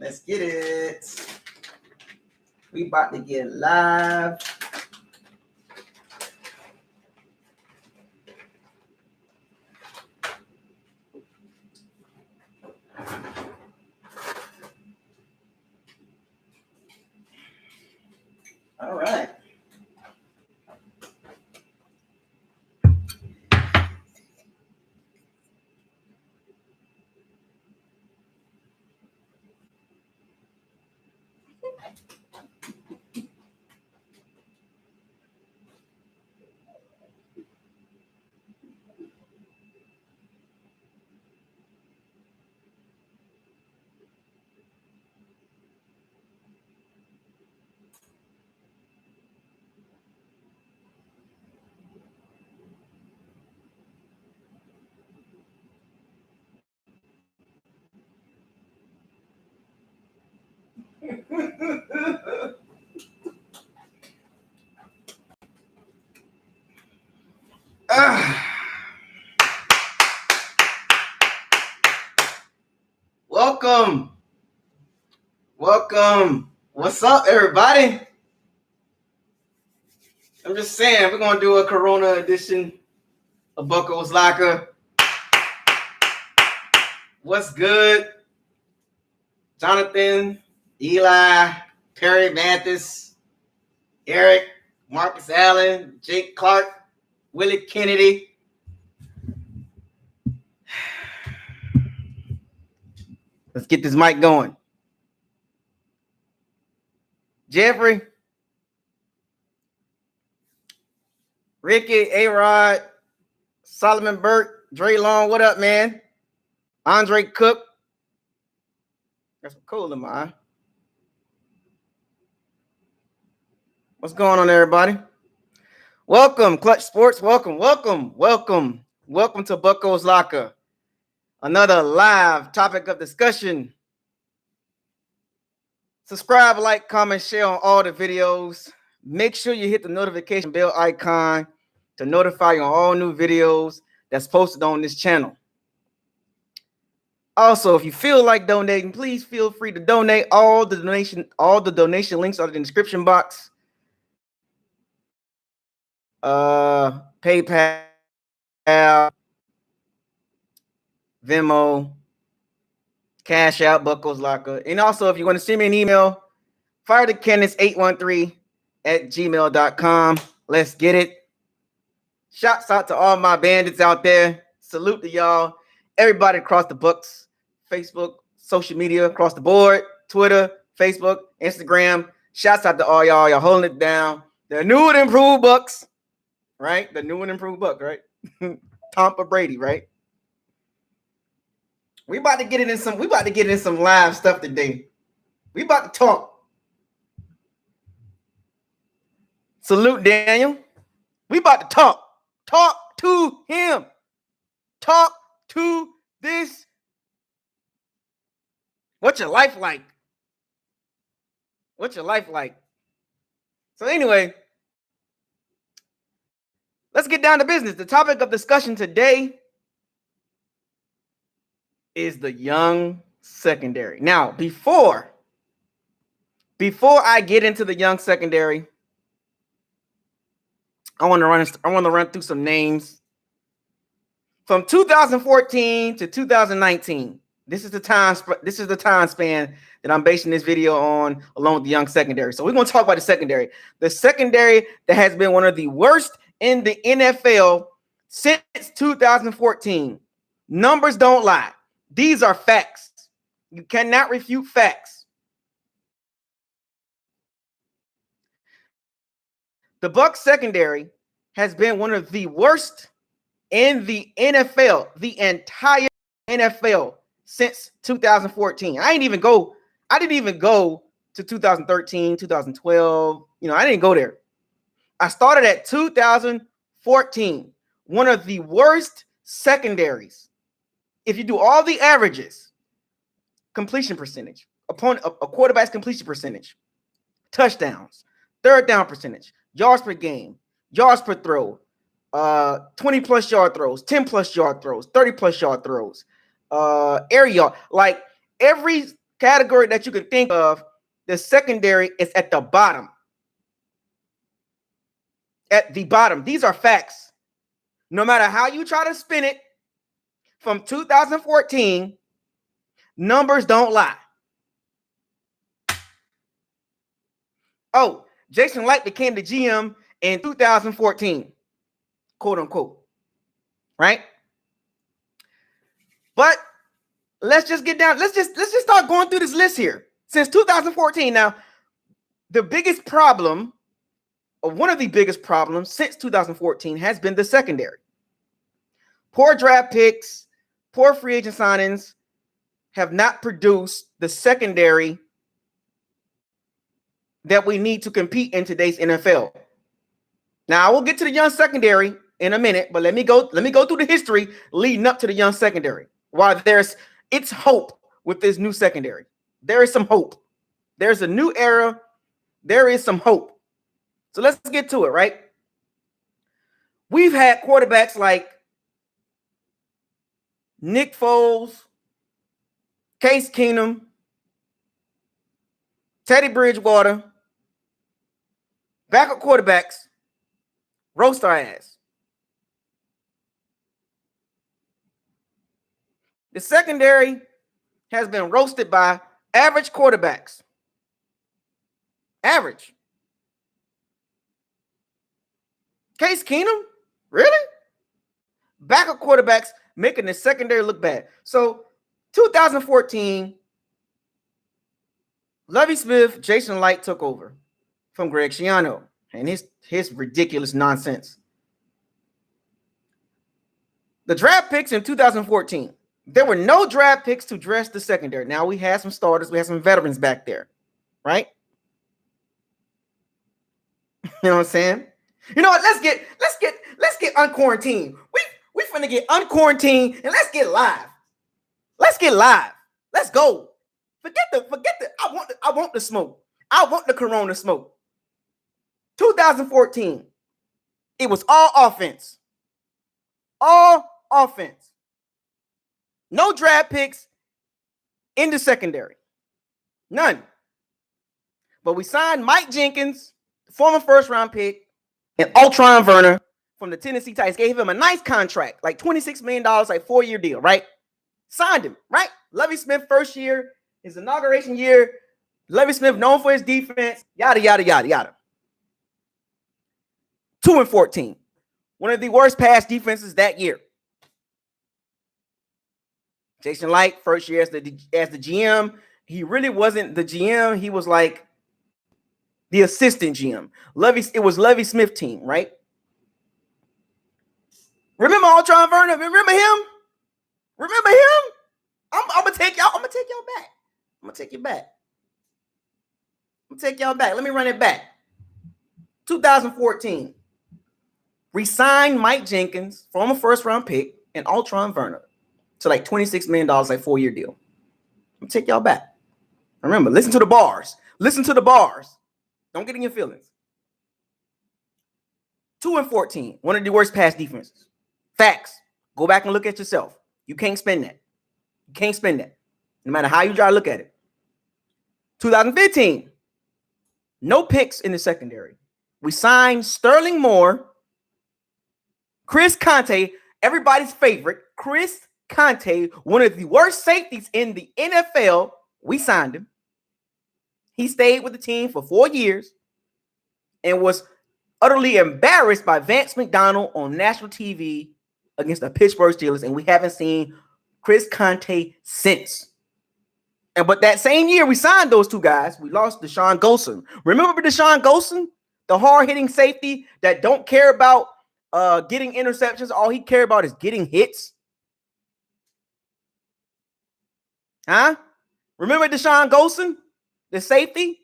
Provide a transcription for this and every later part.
Let's get it. We about to get live. All right. Welcome. What's up, everybody? I'm just saying, we're going to do a Corona edition of Bucos Locker. What's good? Jonathan, Eli, Perry Mathis, Eric, Marcus Allen, Jake Clark, Willie Kennedy. Let's get this mic going. Jeffrey, Ricky, A-Rod, Solomon Burke, Dre Long, what up, man? Andre Cook. That's cool in my eye. What's going on, everybody? Welcome, Clutch Sports. Welcome to Bucos Locker. Another live topic of discussion. Subscribe, like, comment, share on all the videos. Make sure you hit the notification bell icon to notify you on all new videos that's posted on this channel. Also, if you feel like donating, please feel free to donate. All the donation links are in the description box. PayPal, Venmo, CashApp, Bucos Locker. And also, if you want to send me an email, firethecannon813@gmail.com. Let's get it. Shouts out to all my bandits out there. Salute to y'all. Everybody across the books, Facebook, social media, across the board, Twitter, Facebook, Instagram. Shouts out to all y'all. Y'all holding it down. The new and improved Bucks, right? The new and improved Bucks, right? Tampa Brady, right? We about to get it in some live stuff today. We about to talk. Salute Daniel. We about to talk. Talk to him. Talk to this. What's your life like? What's your life like? So anyway, let's get down to business. The topic of discussion today is the young secondary. Now, before I get into the young secondary, I want to run through some names from 2014 to 2019. This is the time span that I'm basing this video on, along with the young secondary. So we're going to talk about the secondary that has been one of the worst in the NFL since 2014. Numbers don't lie. These are facts. You cannot refute facts. The Bucs secondary has been one of the worst in the NFL, the entire NFL since 2014. I didn't even go to 2013, 2012. I didn't go there. I started at 2014. One of the worst secondaries. If you do all the averages, completion percentage, a quarterback's completion percentage, touchdowns, third down percentage, yards per game, yards per throw, 20 plus yard throws, 10 plus yard throws, 30 plus yard throws, air yard, like every category that you can think of, the secondary is at the bottom. At the bottom. These are facts. No matter how you try to spin it, from 2014, numbers don't lie. Oh, Jason Light became the GM in 2014, quote unquote. Right? But let's just get down. Let's just start going through this list here. Since 2014, now, the biggest problem, or one of the biggest problems since 2014, has been the secondary. Poor draft picks, poor free agent signings have not produced the secondary that we need to compete in today's NFL. Now, I will get to the young secondary in a minute, but let me go through the history leading up to the young secondary. While it's hope with this new secondary. There is some hope. There's a new era. There is some hope. So let's get to it, right? We've had quarterbacks like Nick Foles, Case Keenum, Teddy Bridgewater, backup quarterbacks, roast our ass. The secondary has been roasted by average quarterbacks. Average. Case Keenum? Really? Backup quarterbacks making the secondary look bad. So 2014, Lovie Smith, Jason Light took over from Greg Schiano and his ridiculous nonsense. The draft picks in 2014, there were no draft picks to dress the secondary. Now we had some starters, we had some veterans back there, right? You know what I'm saying? You know what? Let's get unquarantined. We finna get unquarantined and let's get live. Let's get live. Let's go. Forget the. I want the smoke. I want the Corona smoke. 2014. It was all offense. All offense. No draft picks in the secondary. None. But we signed Mike Jenkins, former first-round pick, and Ultron Werner from the Tennessee Titans. Gave him a nice contract, like $26 million, like 4-year deal, right? Signed him, right? Lovie Smith, first year, his inauguration year. Lovie Smith, known for his defense, yada, yada, yada, yada. 2-14. One of the worst pass defenses that year. Jason Light, first year as the GM. He really wasn't the GM. He was like the assistant GM. It was Lovie Smith team, right? Remember Ultron Werner? Remember him? Remember him? I'm gonna take y'all back. I'm gonna take you back. I'm gonna take y'all back. Let me run it back. 2014. Re-signed Mike Jenkins, former first-round pick, and Ultron Werner to like $26 million, like 4-year deal. I'm gonna take y'all back. Remember, listen to the bars. Listen to the bars. Don't get in your feelings. 2-14. One of the worst pass defenses. Facts. Go back and look at yourself. You can't spend that. You can't spend that. No matter how you try to look at it. 2015. No picks in the secondary. We signed Sterling Moore, Chris Conte, everybody's favorite, Chris Conte, one of the worst safeties in the NFL. We signed him. He stayed with the team for 4 years and was utterly embarrassed by Vance McDonald on national TV against the Pittsburgh Steelers, and we haven't seen Chris Conte since. But that same year we signed those two guys, we lost Deshaun Golson. Remember Deshaun Golson? The hard-hitting safety that don't care about getting interceptions. All he cared about is getting hits. Huh? Remember Deshaun Golson? The safety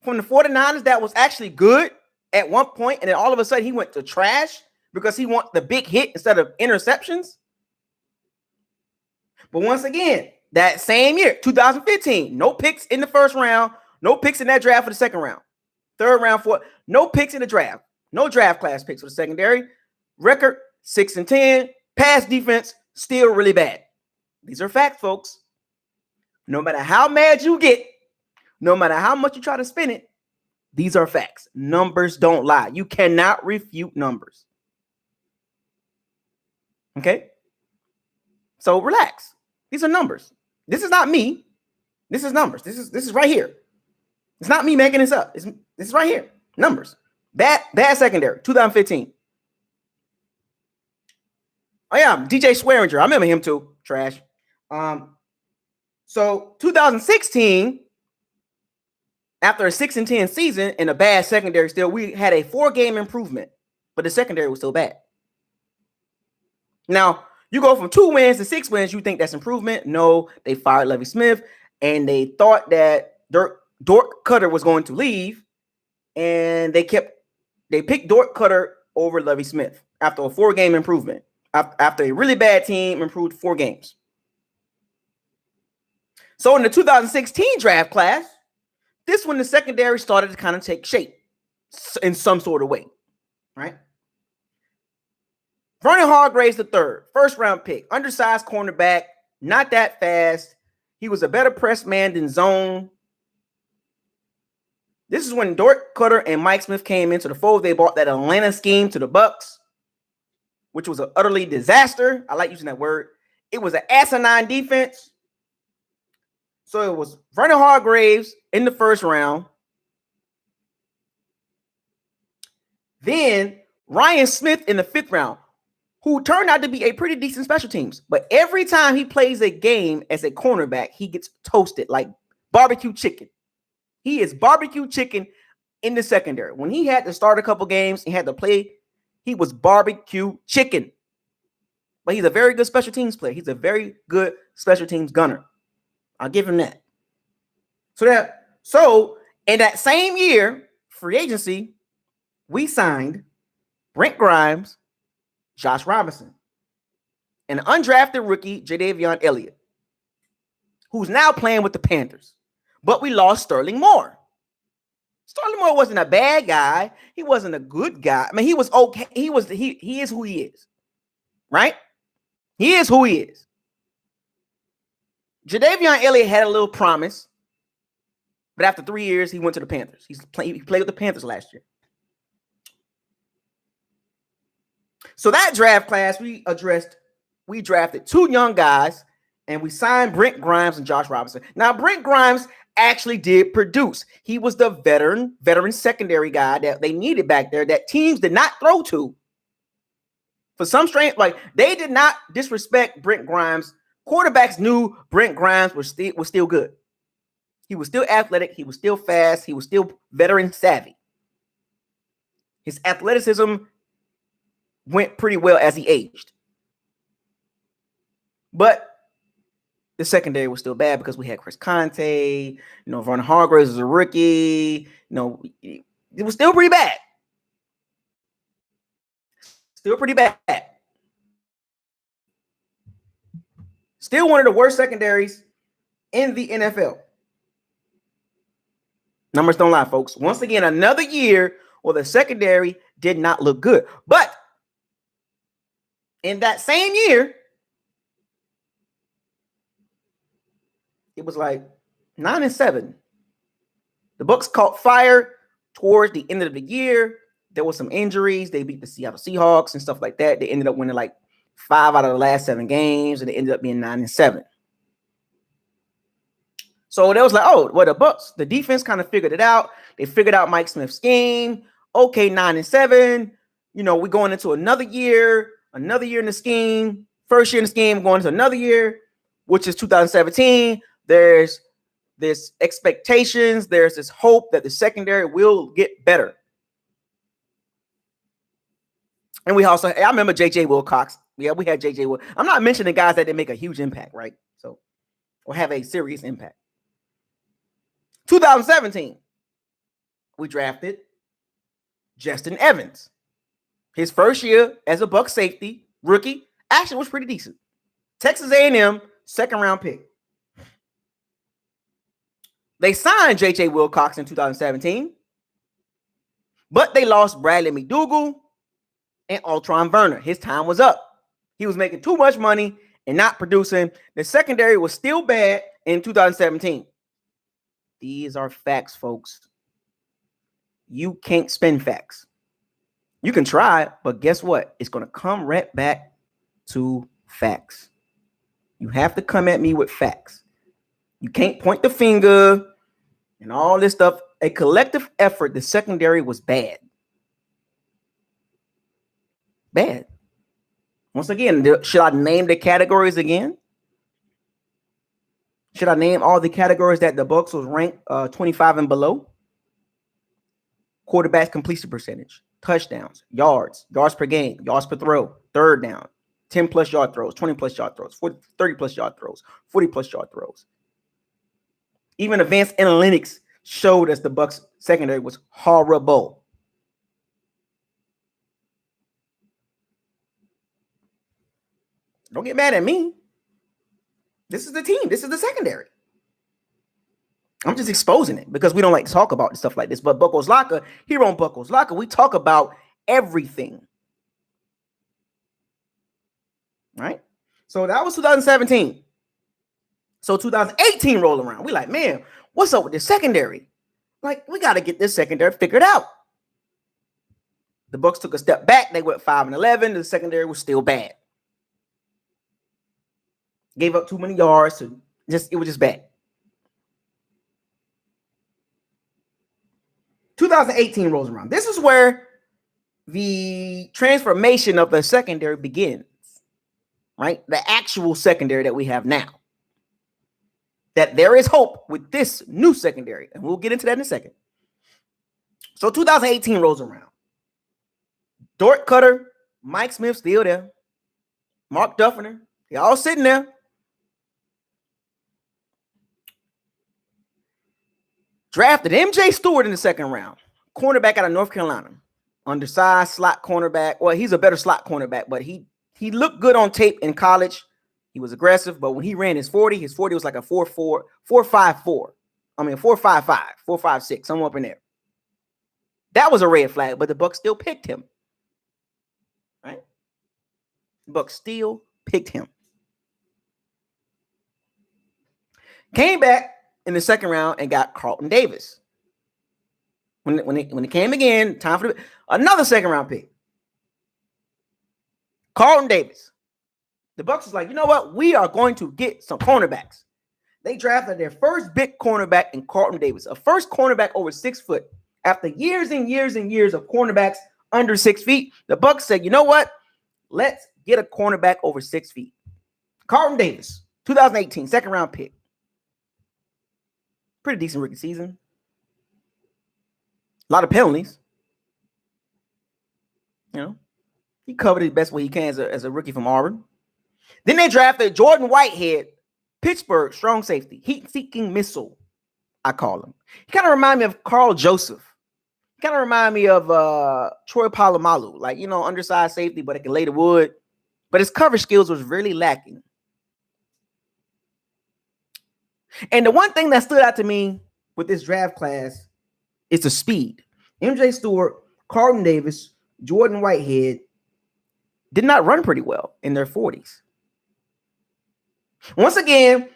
from the 49ers that was actually good at one point, and then all of a sudden he went to trash because he wants the big hit instead of interceptions. But once again, that same year, 2015, no picks in the first round, no picks in that draft for the second round. Third round, no picks in the draft. No draft class picks for the secondary. Record 6-10. Pass defense still really bad. These are facts, folks. No matter how mad you get, no matter how much you try to spin it, these are facts. Numbers don't lie. You cannot refute numbers. Okay? So relax. These are numbers. This is not me. This is numbers. This is right here. It's not me making this up. This is right here. Numbers. Bad secondary. 2015. Oh yeah, DJ Swearinger. I remember him too. Trash. So 2016, after a 6-10 season and a bad secondary still, we had a 4-game improvement, but the secondary was still bad. Now, you go from 2 wins to 6 wins, you think that's improvement? No, they fired Lovie Smith, and they thought that Dort Cutter was going to leave, and they picked Dort Cutter over Lovie Smith after a 4-game improvement. After a really bad team improved 4 games. So in the 2016 draft class, this when the secondary started to kind of take shape in some sort of way, right? Vernon Hargreaves III, first-round pick, undersized cornerback, not that fast. He was a better press man than zone. This is when Dort Cutter and Mike Smith came into the fold. They brought that Atlanta scheme to the Bucs, which was an utterly disaster. I like using that word. It was an asinine defense. So it was Vernon Hargreaves in the first round. Then Ryan Smith in the 5th round, who turned out to be a pretty decent special teams. But every time he plays a game as a cornerback, he gets toasted like barbecue chicken. He is barbecue chicken in the secondary. When he had to start a couple games, he had to play, he was barbecue chicken. But he's a very good special teams player. He's a very good special teams gunner. I'll give him that. So in that same year, free agency, we signed Brent Grimes, Josh Robinson, and an undrafted rookie, Jadavion Elliott, who's now playing with the Panthers. But we lost Sterling Moore. Sterling Moore wasn't a bad guy. He wasn't a good guy. I mean, he was okay. He is who he is, right? He is who he is. Jadavion Elliott had a little promise, but after 3 years, he went to the Panthers. He played with the Panthers last year. So that draft class, we drafted 2 young guys, and we signed Brent Grimes and Josh Robinson. Now, Brent Grimes actually did produce. He was the veteran secondary guy that they needed back there that teams did not throw to. For some strange, like they did not disrespect Brent Grimes. Quarterbacks knew Brent Grimes was still good. He was still athletic. He was still fast. He was still veteran savvy. His athleticism went pretty well as he aged. But the secondary was still bad because we had Chris Conte, Vernon Hargreaves was a rookie. It was still pretty bad. Still pretty bad. Still one of the worst secondaries in the NFL. Numbers don't lie, folks. Once again, another year where the secondary did not look good. But in that same year, it was like 9-7. The Bucs caught fire towards the end of the year. There were some injuries. They beat the Seattle Seahawks and stuff like that. They ended up winning like 5 out of the last 7 games, and it ended up being 9-7. So they was like, oh, well, the Bucs, the defense kind of figured it out. They figured out Mike Smith's scheme. Okay, 9-7. We're going into another year in the scheme. First year in the scheme, going into another year, which is 2017. There's this expectations. There's this hope that the secondary will get better. And I remember J.J. Wilcox. Yeah, we had J.J. Wilcox. I'm not mentioning guys that didn't make a huge impact, right? So, or have a serious impact. 2017, we drafted Justin Evans. His first year as a Bucs safety, rookie, actually was pretty decent. Texas A&M, 2nd-round pick. They signed J.J. Wilcox in 2017, but they lost Bradley McDougall and Altron Werner. His time was up. He was making too much money and not producing. The secondary was still bad. in 2017. These are facts, folks. You can't spin facts. You can try, but guess what? It's going to come right back to facts. You have to come at me with facts. You can't point the finger and all this stuff. A collective effort, the secondary was bad. Bad. Once again, should I name the categories again? Should I name all the categories that the Bucs was ranked 25 and below? Quarterback completion percentage, touchdowns, yards per game, yards per throw, third down, 10 plus yard throws, 20 plus yard throws, 40, 30 plus yard throws, 40 plus yard throws. Even advanced analytics showed us the Bucs secondary was horrible. Don't get mad at me. This is the team. This is the secondary. I'm just exposing it because we don't like to talk about stuff like this. But Bucos Locker, here on Bucos Locker, we talk about everything. Right? So that was 2017. So 2018 rolled around. We like, man, what's up with this secondary? Like, we got to get this secondary figured out. The Bucs took a step back. They went 5-11. The secondary was still bad. Gave up too many yards. It was just bad. 2018 rolls around. This is where the transformation of the secondary begins, right? The actual secondary that we have now. That there is hope with this new secondary, and we'll get into that in a second. So 2018 rolls around. Dort Cutter, Mike Smith still there. Mark Duffner, they all sitting there. Drafted MJ Stewart in the second round. Cornerback out of North Carolina. Undersized slot cornerback. Well, he's a better slot cornerback, but he looked good on tape in college. He was aggressive, but when he ran his 40 was like a 4.4, 4.54. I mean, 4.55, 4.56, somewhere up in there. That was a red flag, but the Bucs still picked him. Right? The Bucs still picked him. Came back in the second round and got Carlton Davis. When it came again, time for another second round pick. Carlton Davis. The Bucs was like, you know what? We are going to get some cornerbacks. They drafted their first big cornerback in Carlton Davis, a first cornerback over 6 foot. After years and years and years of cornerbacks under 6 feet, the Bucs said, you know what? Let's get a cornerback over 6 feet. Carlton Davis, 2018, second round pick. Pretty decent rookie season. A lot of penalties. You know, he covered it best way he can as a rookie from Auburn. Then they drafted Jordan Whitehead, Pittsburgh, strong safety, heat-seeking missile, I call him. He kind of remind me of Carl Joseph. He kind of remind me of Troy Polamalu, like, you know, undersized safety, but it can lay the wood. But his coverage skills was really lacking. And the one thing that stood out to me with this draft class is the speed. MJ Stewart, Carlton Davis, Jordan Whitehead did not run pretty well in their 40s. Once again,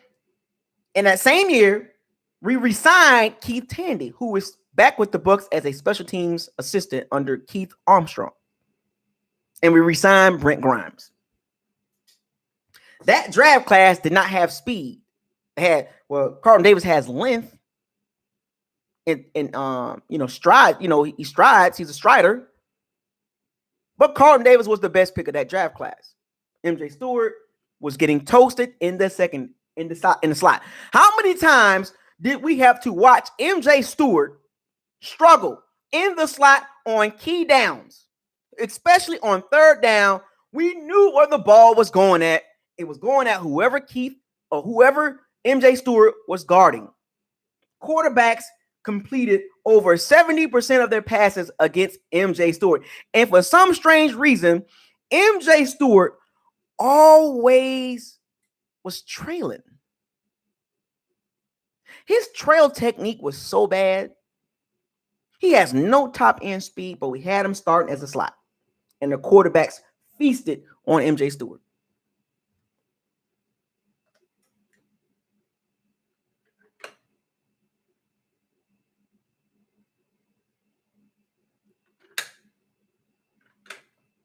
in that same year, we re-signed Keith Tandy, who is back with the Bucs as a special teams assistant under Keith Armstrong. And we re-signed Brent Grimes. That draft class did not have speed. Carlton Davis has length and stride. You know, he strides. He's a strider. But Carlton Davis was the best pick of that draft class. MJ Stewart was getting toasted in the slot. How many times did we have to watch MJ Stewart struggle in the slot on key downs, especially on third down? We knew where the ball was going at. It was going at whoever Keith or whoever MJ Stewart was guarding. Quarterbacks completed over 70% of their passes against MJ Stewart. And for some strange reason, MJ Stewart always was trailing. His trail technique was so bad. He has no top end speed, but we had him starting as a slot. And the quarterbacks feasted on MJ Stewart.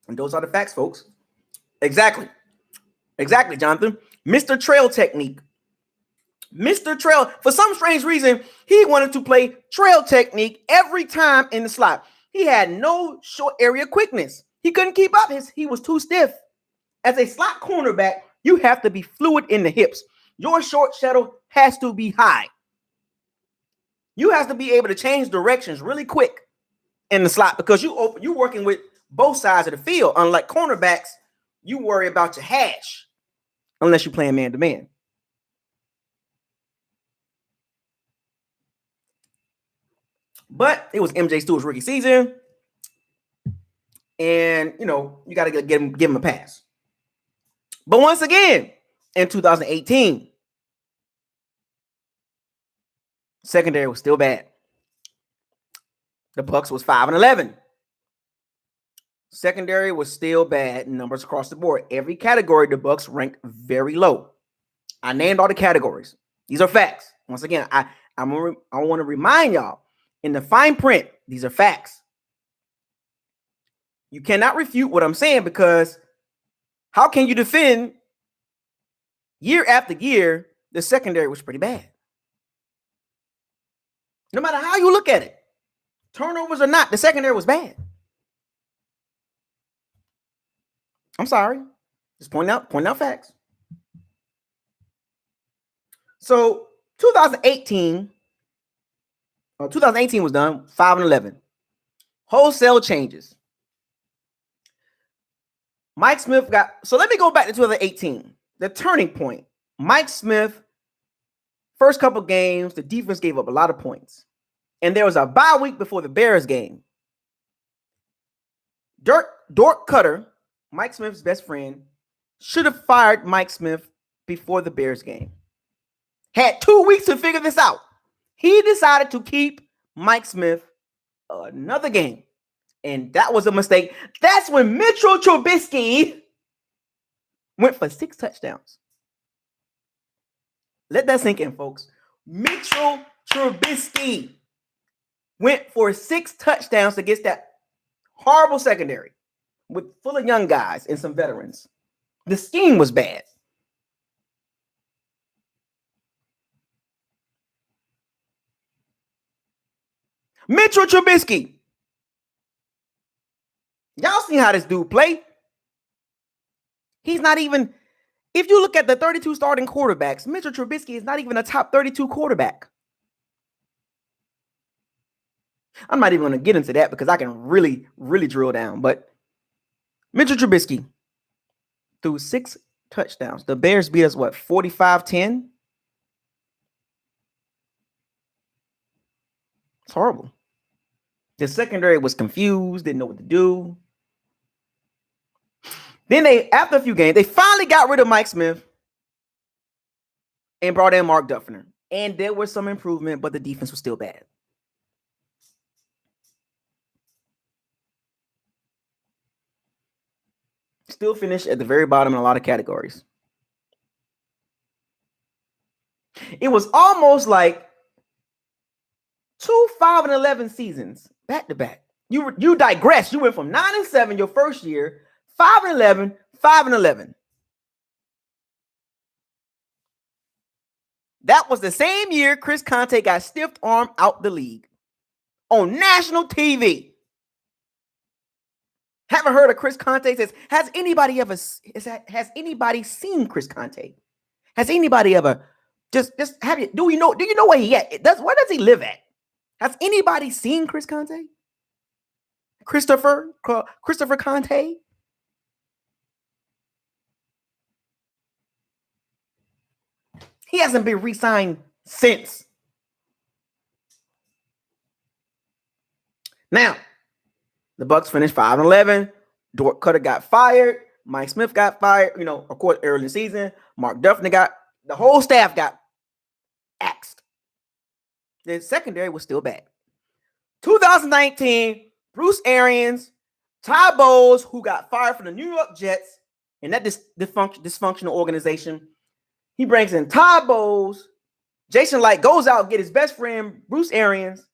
And those are the facts, folks. Exactly, Jonathan. Mr. Trail technique. Mr. Trail, for some strange reason, he wanted to play trail technique every time in the slot. He had no short area quickness. He couldn't keep up. He was too stiff. As a slot cornerback, you have to be fluid in the hips. Your short shuttle has to be high. You have to be able to change directions really quick in the slot because you're working with both sides of the field. Unlike cornerbacks, you worry about your hash unless you're playing man-to-man. But it was MJ Stewart's rookie season. And, you got to give him a pass. But once again, in 2018, secondary was still bad. The Bucs was 5-11. Secondary was still bad in numbers across the board. Every category, the Bucs ranked very low. I named all the categories. These are facts. Once again, I want to remind y'all, in the fine print, these are facts. You cannot refute what I'm saying because how can you defend year after year the secondary was pretty bad? No matter how you look at it, turnovers or not, the secondary was bad. I'm sorry. Just point out facts. So 2018 was done, 5-11. Wholesale changes. Mike Smith so let me go back to 2018. The turning point. Mike Smith, first couple games, the defense gave up a lot of points. And there was a bye week before the Bears game. Dort Cutter, Mike Smith's best friend, should have fired Mike Smith before the Bears game. Had 2 weeks to figure this out. He decided to keep Mike Smith another game. And that was a mistake. That's when Mitchell Trubisky went for 6 touchdowns. Let that sink in, folks. Mitchell Trubisky went for 6 touchdowns against that horrible secondary full of young guys and some veterans. The scheme was bad. Mitchell Trubisky. Y'all see how this dude play? He's not even, if you look at the 32 starting quarterbacks, Mitchell Trubisky is not even a top 32 quarterback. I'm not even going to get into that because I can really, really drill down. But Mitchell Trubisky threw 6 touchdowns. The Bears beat us, 45-10? It's horrible. The secondary was confused, didn't know what to do. Then after a few games, they finally got rid of Mike Smith and brought in Mark Duffner. And there was some improvement, but the defense was still bad. Still finished at the very bottom in a lot of categories. It was almost like 2 5-11 seasons back to back. You digress. You went from 9-7 your first year, 5-11, 5-11. That was the same year Chris Conte got stiff arm out the league on national TV. Haven't heard of Chris Conte? Says, has anybody seen Chris Conte? Has anybody ever do you know where he at? Where does he live at? Has anybody seen Chris Conte? Christopher Conte? He hasn't been re-signed since. Now, the Bucs finished 5-11. Dort Cutter got fired. Mike Smith got fired. Of course, early in the season. Mark Duffner the whole staff got axed. The secondary was still bad. 2019, Bruce Arians, Ty Bowles, who got fired from the New York Jets, and that dysfunctional organization. He brings in Ty Bowles. Jason Light goes out and get his best friend, Bruce Arians,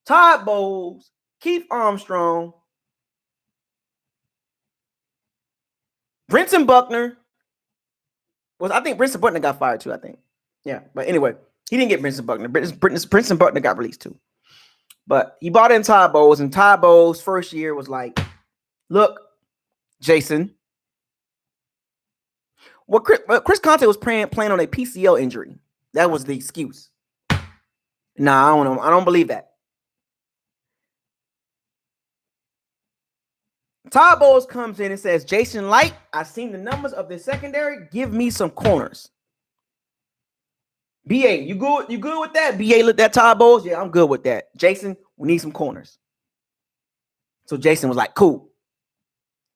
Ty Bowles, Keith Armstrong, Brinson Buckner I think Brinson Buckner got fired too, I think. Yeah, but anyway, he didn't get Brinson Buckner. Brinson Buckner got released too. But he bought in Todd Bowles, and Todd Bowles' first year was like, look, Jason. Well, Chris Conte was playing on a PCL injury. That was the excuse. Nah, I don't know. I don't believe that. Todd Bowles comes in and says, Jason Light, I've seen the numbers of the secondary. Give me some corners. BA, you good? You good with that? BA looked at Todd Bowles. Yeah, I'm good with that. Jason, we need some corners. So Jason was like, cool.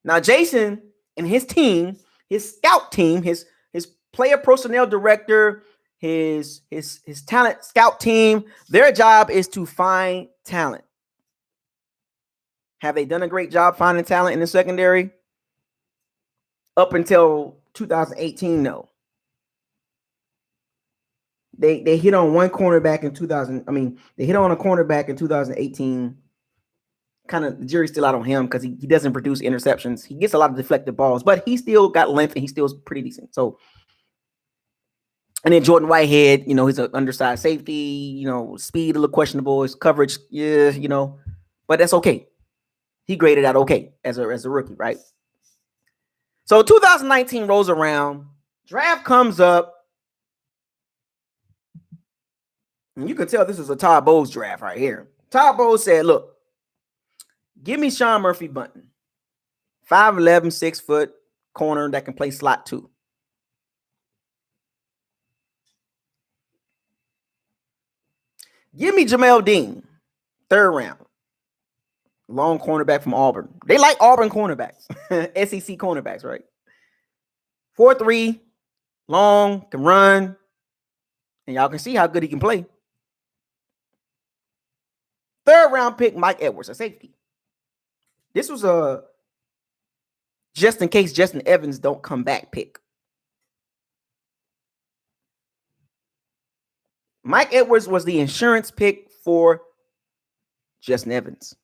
Now, Jason and his team, his scout team, his player personnel director, his talent scout team, their job is to find talent. Have they done a great job finding talent in the secondary? Up until 2018, no. They hit on one cornerback in 2000. I mean, they hit on a cornerback in 2018. Kind of the jury's still out on him because he doesn't produce interceptions. He gets a lot of deflected balls, but he still got length and he still is pretty decent. So, and then Jordan Whitehead, he's an undersized safety. Speed a little questionable. His coverage, yeah, but that's okay. He graded out okay as a rookie, right? So 2019 rolls around, draft comes up, and you can tell this is a Todd Bowles draft right here. Todd Bowles said, look, give me Sean Murphy Bunting, 5'11", 6 foot corner that can play slot 2. Give me Jamel Dean, 3rd round. Long cornerback from Auburn. They like Auburn cornerbacks. SEC cornerbacks, right? 4'3", long, can run. And y'all can see how good he can play. 3rd round pick, Mike Edwards, a safety. This was a just in case Justin Evans don't come back pick. Mike Edwards was the insurance pick for Justin Evans.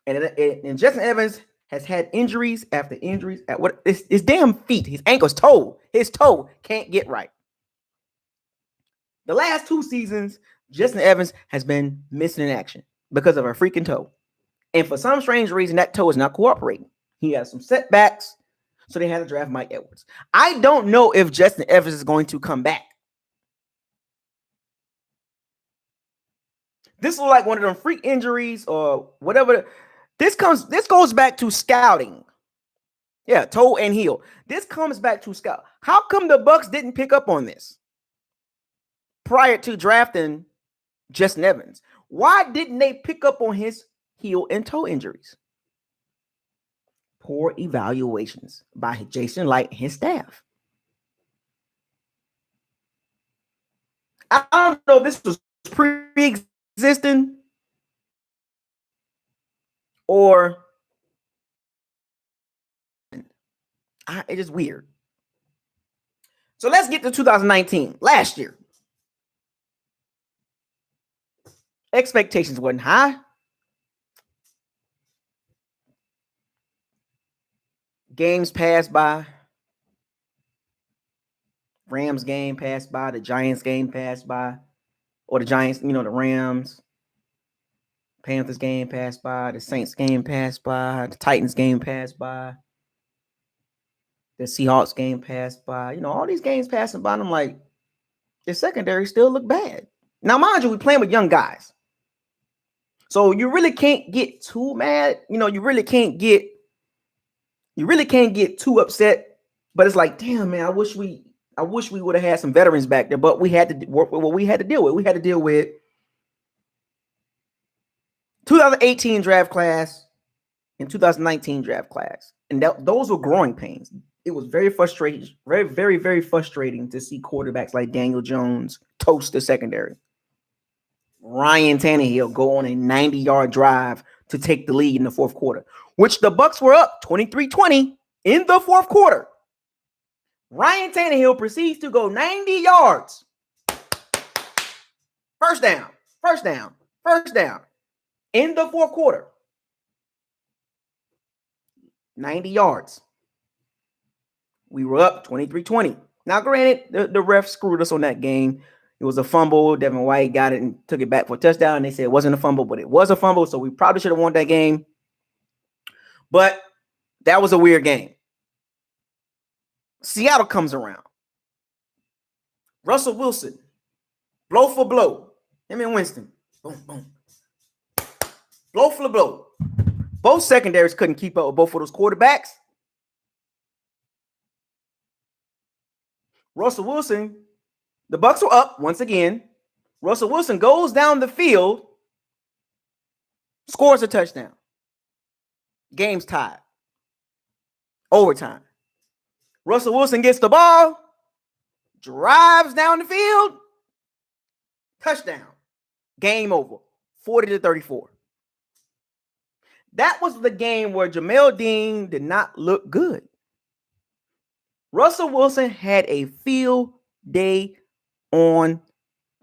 And Justin Evans has had injuries after injuries at his damn feet, his ankle's toe, his toe can't get right. The last 2 seasons, Justin Evans has been missing in action because of a freaking toe. And for some strange reason, that toe is not cooperating. He has some setbacks, so they had to draft Mike Edwards. I don't know if Justin Evans is going to come back. This is like one of them freak injuries or whatever. This goes back to scouting. Yeah, toe and heel. This comes back to scout. How come the Bucs didn't pick up on this prior to drafting Justin Evans? Why didn't they pick up on his heel and toe injuries? Poor evaluations by Jason Light and his staff. I don't know if this was pre-existing or it's just weird. So let's get to 2019, last year. Expectations wasn't high. Games passed by. Rams game passed by. The Giants game passed by. Or the Giants, the Rams. Panthers game passed by. The Saints game passed by. The Titans game passed by. The Seahawks game passed by. All these games passing by. And I'm like, the secondary still look bad. Now, mind you, we're playing with young guys. So you really can't get too mad. You really can't get too upset. But it's like, damn, man, I wish we would have had some veterans back there. But we had to work with what we had to deal with. We had to deal with 2018 draft class and 2019 draft class. And those were growing pains. It was very frustrating, very, very, very frustrating to see quarterbacks like Daniel Jones toast the secondary. Ryan Tannehill go on a 90-yard drive to take the lead in the 4th quarter, which the Bucs were up 23-20 in the 4th quarter. Ryan Tannehill proceeds to go 90 yards. First down in the 4th quarter. 90 yards. We were up 23-20. Now, granted, the ref screwed us on that game. It was a fumble. Devin White got it and took it back for a touchdown. They said it wasn't a fumble, but it was a fumble. So we probably should have won that game. But that was a weird game. Seattle comes around. Russell Wilson, blow for blow. Him and Winston. Boom, boom. Blow for blow. Both secondaries couldn't keep up with both of those quarterbacks. Russell Wilson, the Bucs were up once again. Russell Wilson goes down the field, scores a touchdown. Game's tied. Overtime. Russell Wilson gets the ball, drives down the field, touchdown. Game over. 40-34. That was the game where Jamel Dean did not look good. Russell Wilson had a field day on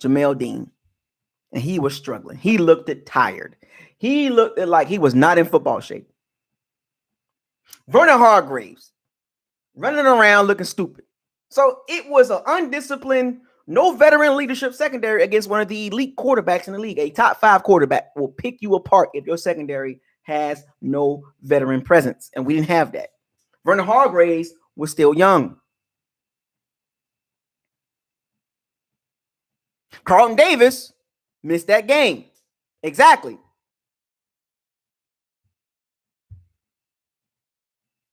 Jamel Dean, and he was struggling. He looked tired. He looked like he was not in football shape. Vernon Hargreaves running around looking stupid. So it was an undisciplined, no veteran leadership secondary against one of the elite quarterbacks in the league. A top 5 quarterback will pick you apart if your secondary has no veteran presence, and we didn't have that. Vernon Hargreaves was still young. Carlton Davis missed that game. Exactly.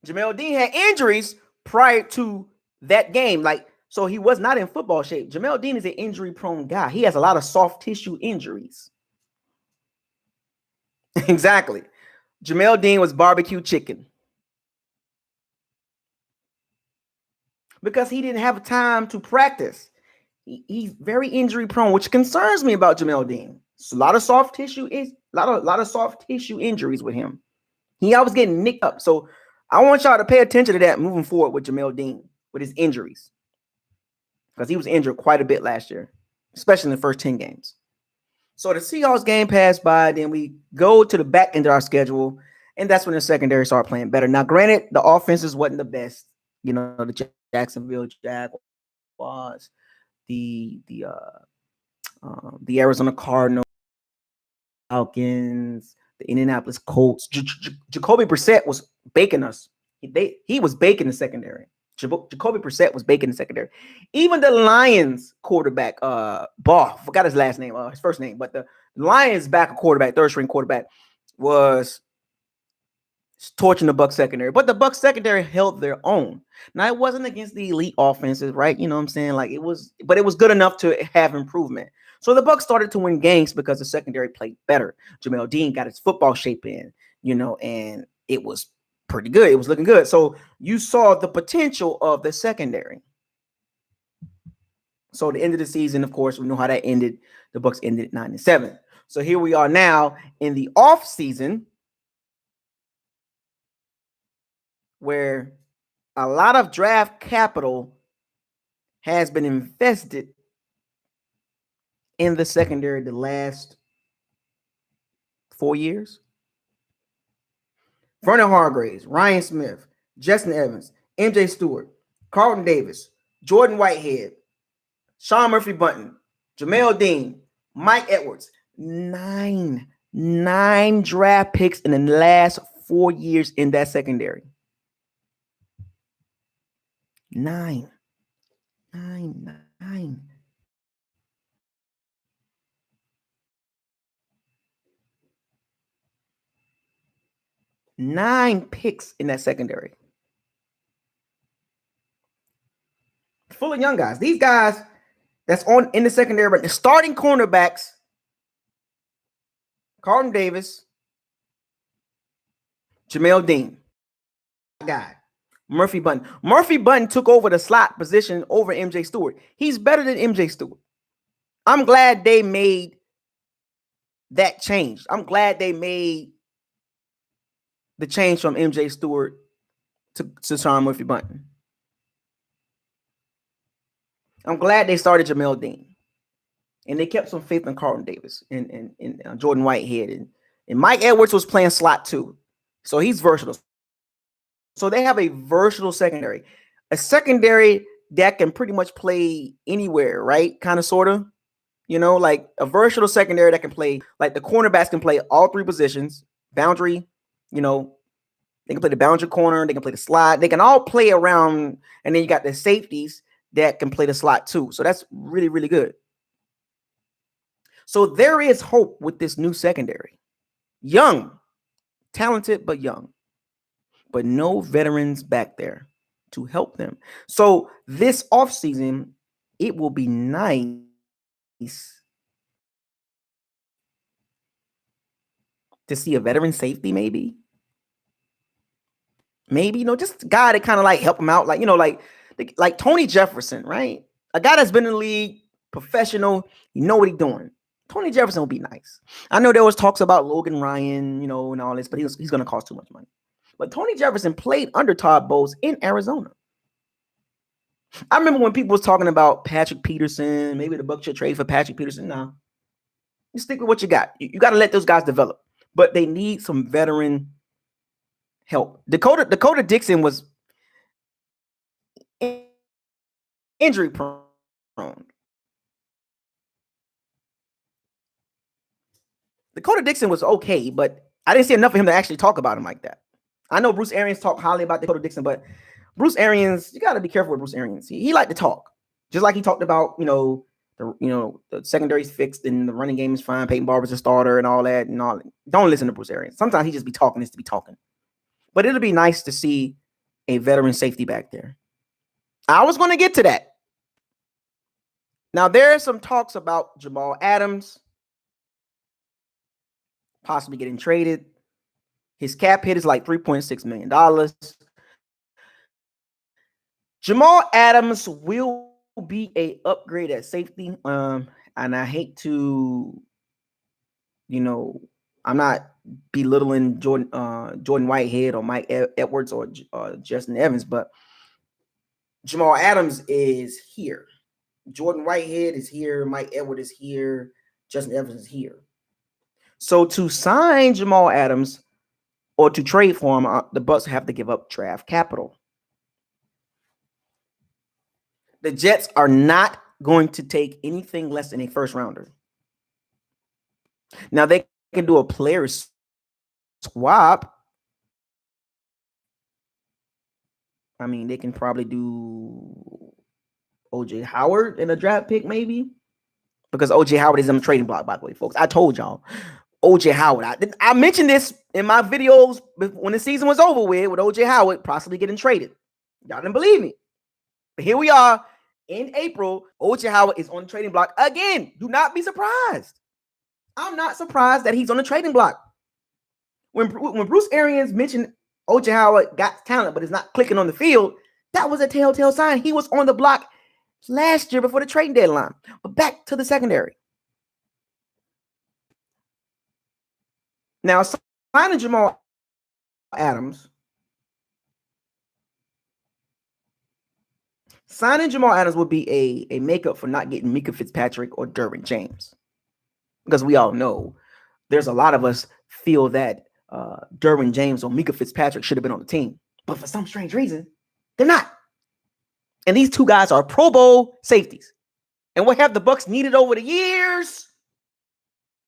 Jamel Dean had injuries prior to that game. So he was not in football shape. Jamel Dean is an injury-prone guy. He has a lot of soft tissue injuries. Exactly. Jamel Dean was barbecue chicken. Because he didn't have time to practice. He's very injury prone, which concerns me about Jamel Dean. It's a lot of soft tissue soft tissue injuries with him. He always getting nicked up. So I want y'all to pay attention to that moving forward with Jamel Dean, with his injuries. Because he was injured quite a bit last year, especially in the first 10 games. So the Seahawks game passed by, then we go to the back end of our schedule, and that's when the secondary started playing better. Now, granted, the offenses wasn't the best. You know, the Jacksonville Jaguars, the Arizona Cardinals, Falcons, the Indianapolis Colts. Jacoby Brissett was baking us. He was baking the secondary. Jacoby Brissett was baking the secondary. Even the Lions quarterback, Ball, forgot his last name, his first name, but the Lions backup quarterback, third string quarterback, was torching the Bucs secondary. But the Bucs secondary held their own. Now, it wasn't against the elite offenses, right? You know what I'm saying? But it was good enough to have improvement. So the Bucs started to win games because the secondary played better. Jamel Dean got his football shape in, and it was pretty good. It was looking good. So you saw the potential of the secondary. So the end of the season, of course, we know how that ended. The Bucs ended 9-7. So here we are now in the off season, where a lot of draft capital has been invested in the secondary the last 4 years. Vernon Hargreaves, Ryan Smith, Justin Evans, MJ Stewart, Carlton Davis, Jordan Whitehead, Sean Murphy Bunting, Jamel Dean, Mike Edwards. Nine draft picks in the last 4 years in that secondary. Nine. 9 picks in that secondary. Full of young guys. These guys that's on in the secondary, but the starting cornerbacks, Carlton Davis, Jamel Dean, guy, Murphy Bunting. Murphy Bunting took over the slot position over MJ Stewart. He's better than MJ Stewart. I'm glad they made that change. I'm glad they made the change from MJ Stewart to Sean Murphy Bunting. I'm glad they started Jamel Dean. And they kept some faith in Carlton Davis and Jordan Whitehead. And Mike Edwards was playing slot too. So he's versatile. So they have a versatile secondary. a secondary that can pretty much play anywhere, right? Kind of, sort of. Like a versatile secondary that can play, like the cornerbacks can play all three positions, boundary, they can play the boundary corner, they can play the slot, they can all play around, and then you got the safeties that can play the slot too. So that's really, really good. So there is hope with this new secondary. Young, talented, but young. But no veterans back there to help them. So this offseason, it will be nice to see a veteran safety, maybe, just a guy that kind of like help him out, like Tony Jefferson, right? A guy that's been in the league, professional, what he's doing. Tony Jefferson will be nice. I know there was talks about Logan Ryan, and all this, but he's going to cost too much money. But Tony Jefferson played under Todd Bowles in Arizona. I remember when people was talking about Patrick Peterson, maybe the Bucs should trade for Patrick Peterson. No, you stick with what you got. You got to let those guys develop, but they need some veteran help. Dakota Dixon was injury prone. Dakota Dixon was okay, but I didn't see enough of him to actually talk about him like that. I know Bruce Arians talked highly about Dakota Dixon, but Bruce Arians, you got to be careful with Bruce Arians. He liked to talk, just like he talked about, the secondary's fixed and the running game is fine. Peyton Barber's a starter and all that and all. Don't listen to Bruce Arians. Sometimes he just be talking just to be talking. But it'll be nice to see a veteran safety back there. I was going to get to that. Now, there are some talks about Jamal Adams possibly getting traded. His cap hit is like $3.6 million. Jamal Adams will be a upgrade at safety. And I hate to, I'm not belittling Jordan Whitehead or Mike Edwards or Justin Evans, but Jamal Adams is here. Jordan Whitehead is here. Mike Edwards is here. Justin Evans is here. So to sign Jamal Adams or to trade for him, the Bucs have to give up draft capital. The Jets are not going to take anything less than a first rounder. Now, they can do a player swap. I mean, they can probably do OJ Howard in a draft pick, maybe. Because OJ Howard is on the trading block, by the way, folks. I told y'all. OJ Howard. I mentioned this in my videos when the season was over with OJ Howard possibly getting traded. Y'all didn't believe me. But here we are in April. OJ Howard is on the trading block again. Do not be surprised. I'm not surprised that he's on the trading block. When Bruce Arians mentioned OJ Howard got talent but is not clicking on the field, that was a telltale sign. He was on the block last year before the trading deadline. But back to the secondary. Now, signing Jamal Adams. Signing Jamal Adams would be a makeup for not getting Mika Fitzpatrick or Derwin James. Because we all know there's a lot of us feel that Derwin James or Mika Fitzpatrick should have been on the team. But for some strange reason, they're not. And these two guys are Pro Bowl safeties. And what have the Bucs needed over the years?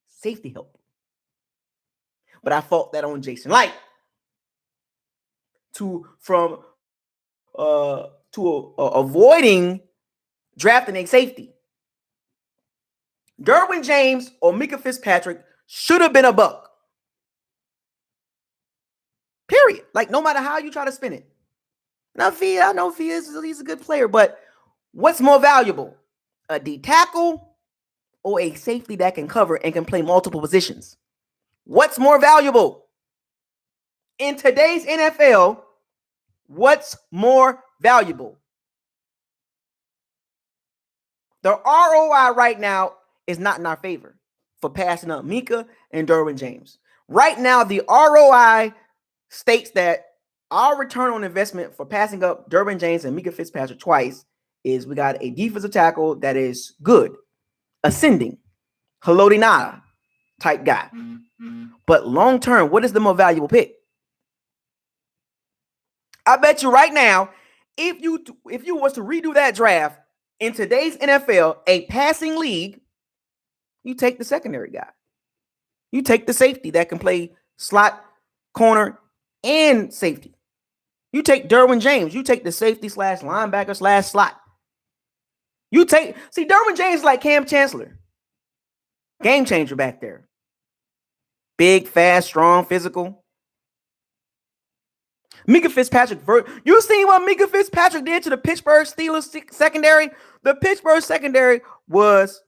Safety help. But I fault that on Jason Light avoiding drafting a safety. Derwin James or Mika Fitzpatrick should have been a Buck. Period. Like, no matter how you try to spin it. Now, I know he's a good player, but what's more valuable? A D tackle or a safety that can cover and can play multiple positions? What's more valuable? In today's NFL, what's more valuable? The ROI right now is not in our favor for passing up Mika and Derwin James. Right now, the ROI states that our return on investment for passing up Derwin James and Mika Fitzpatrick twice is we got a defensive tackle that is good, ascending, Haloti Ngata type guy. But long term, what is the more valuable pick? I bet you right now, If you was to redo that draft in today's NFL, a passing league, you take the secondary guy. You take the safety that can play slot, corner, and safety. You take Derwin James. You take the safety / linebacker / slot. Derwin James is like Cam Chancellor. Game changer back there. Big, fast, strong, physical. Mika Fitzpatrick. You seen what Mika Fitzpatrick did to the Pittsburgh Steelers secondary? The Pittsburgh secondary was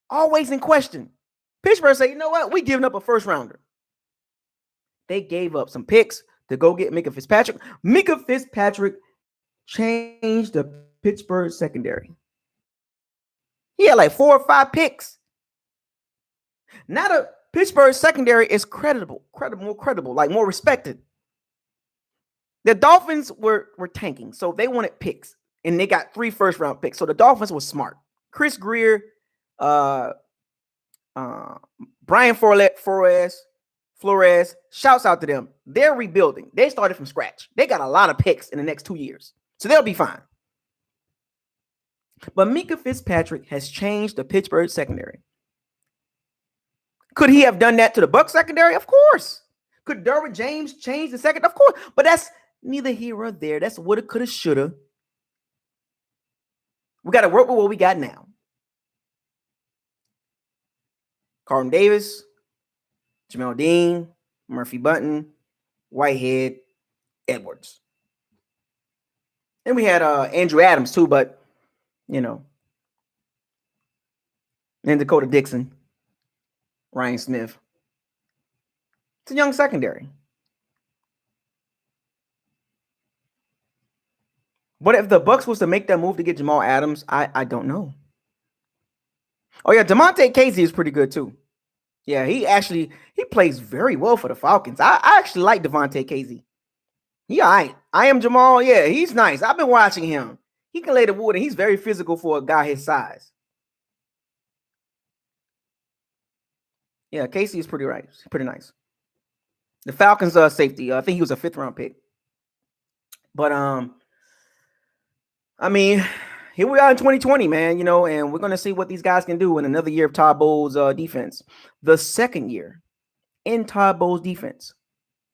always in question. Pittsburgh said, you know what? We giving up a first rounder. They gave up some picks to go get Mika Fitzpatrick. Mika Fitzpatrick changed the Pittsburgh secondary. He had like 4 or 5 picks. Now the Pittsburgh secondary is more credible, like more respected. The Dolphins were tanking, so they wanted picks, and they got 3 first-round picks. So the Dolphins was smart. Chris Greer, Brian Flores, shouts out to them. They're rebuilding. They started from scratch. They got a lot of picks in the next 2 years, so they'll be fine. But Mika Fitzpatrick has changed the Pittsburgh secondary. Could he have done that to the Bucs secondary? Of course. Could Derwin James change the second? Of course. But that's neither here or there. That's woulda, coulda, shoulda. We got to work with what we got now. Carlton Davis, Jamel Dean, Murphy Bunting, Whitehead, Edwards. And we had Andrew Adams too, but and Dakota Dixon, Ryan Smith. It's a young secondary. But if the Bucs was to make that move to get Jamal Adams, I don't know. Oh yeah, DeMonte Casey is pretty good too. Yeah, he plays very well for the Falcons. I actually like Devontae Casey. He all right. I am Jamal. Yeah, he's nice. I've been watching him. He can lay the wood, and he's very physical for a guy his size. Yeah, Casey is pretty nice. The Falcons safety. I think he was a 5th-round pick. But I mean, here we are in 2020, man. And we're gonna see what these guys can do in another year of Todd Bowles' defense. The second year in Todd Bowles' defense,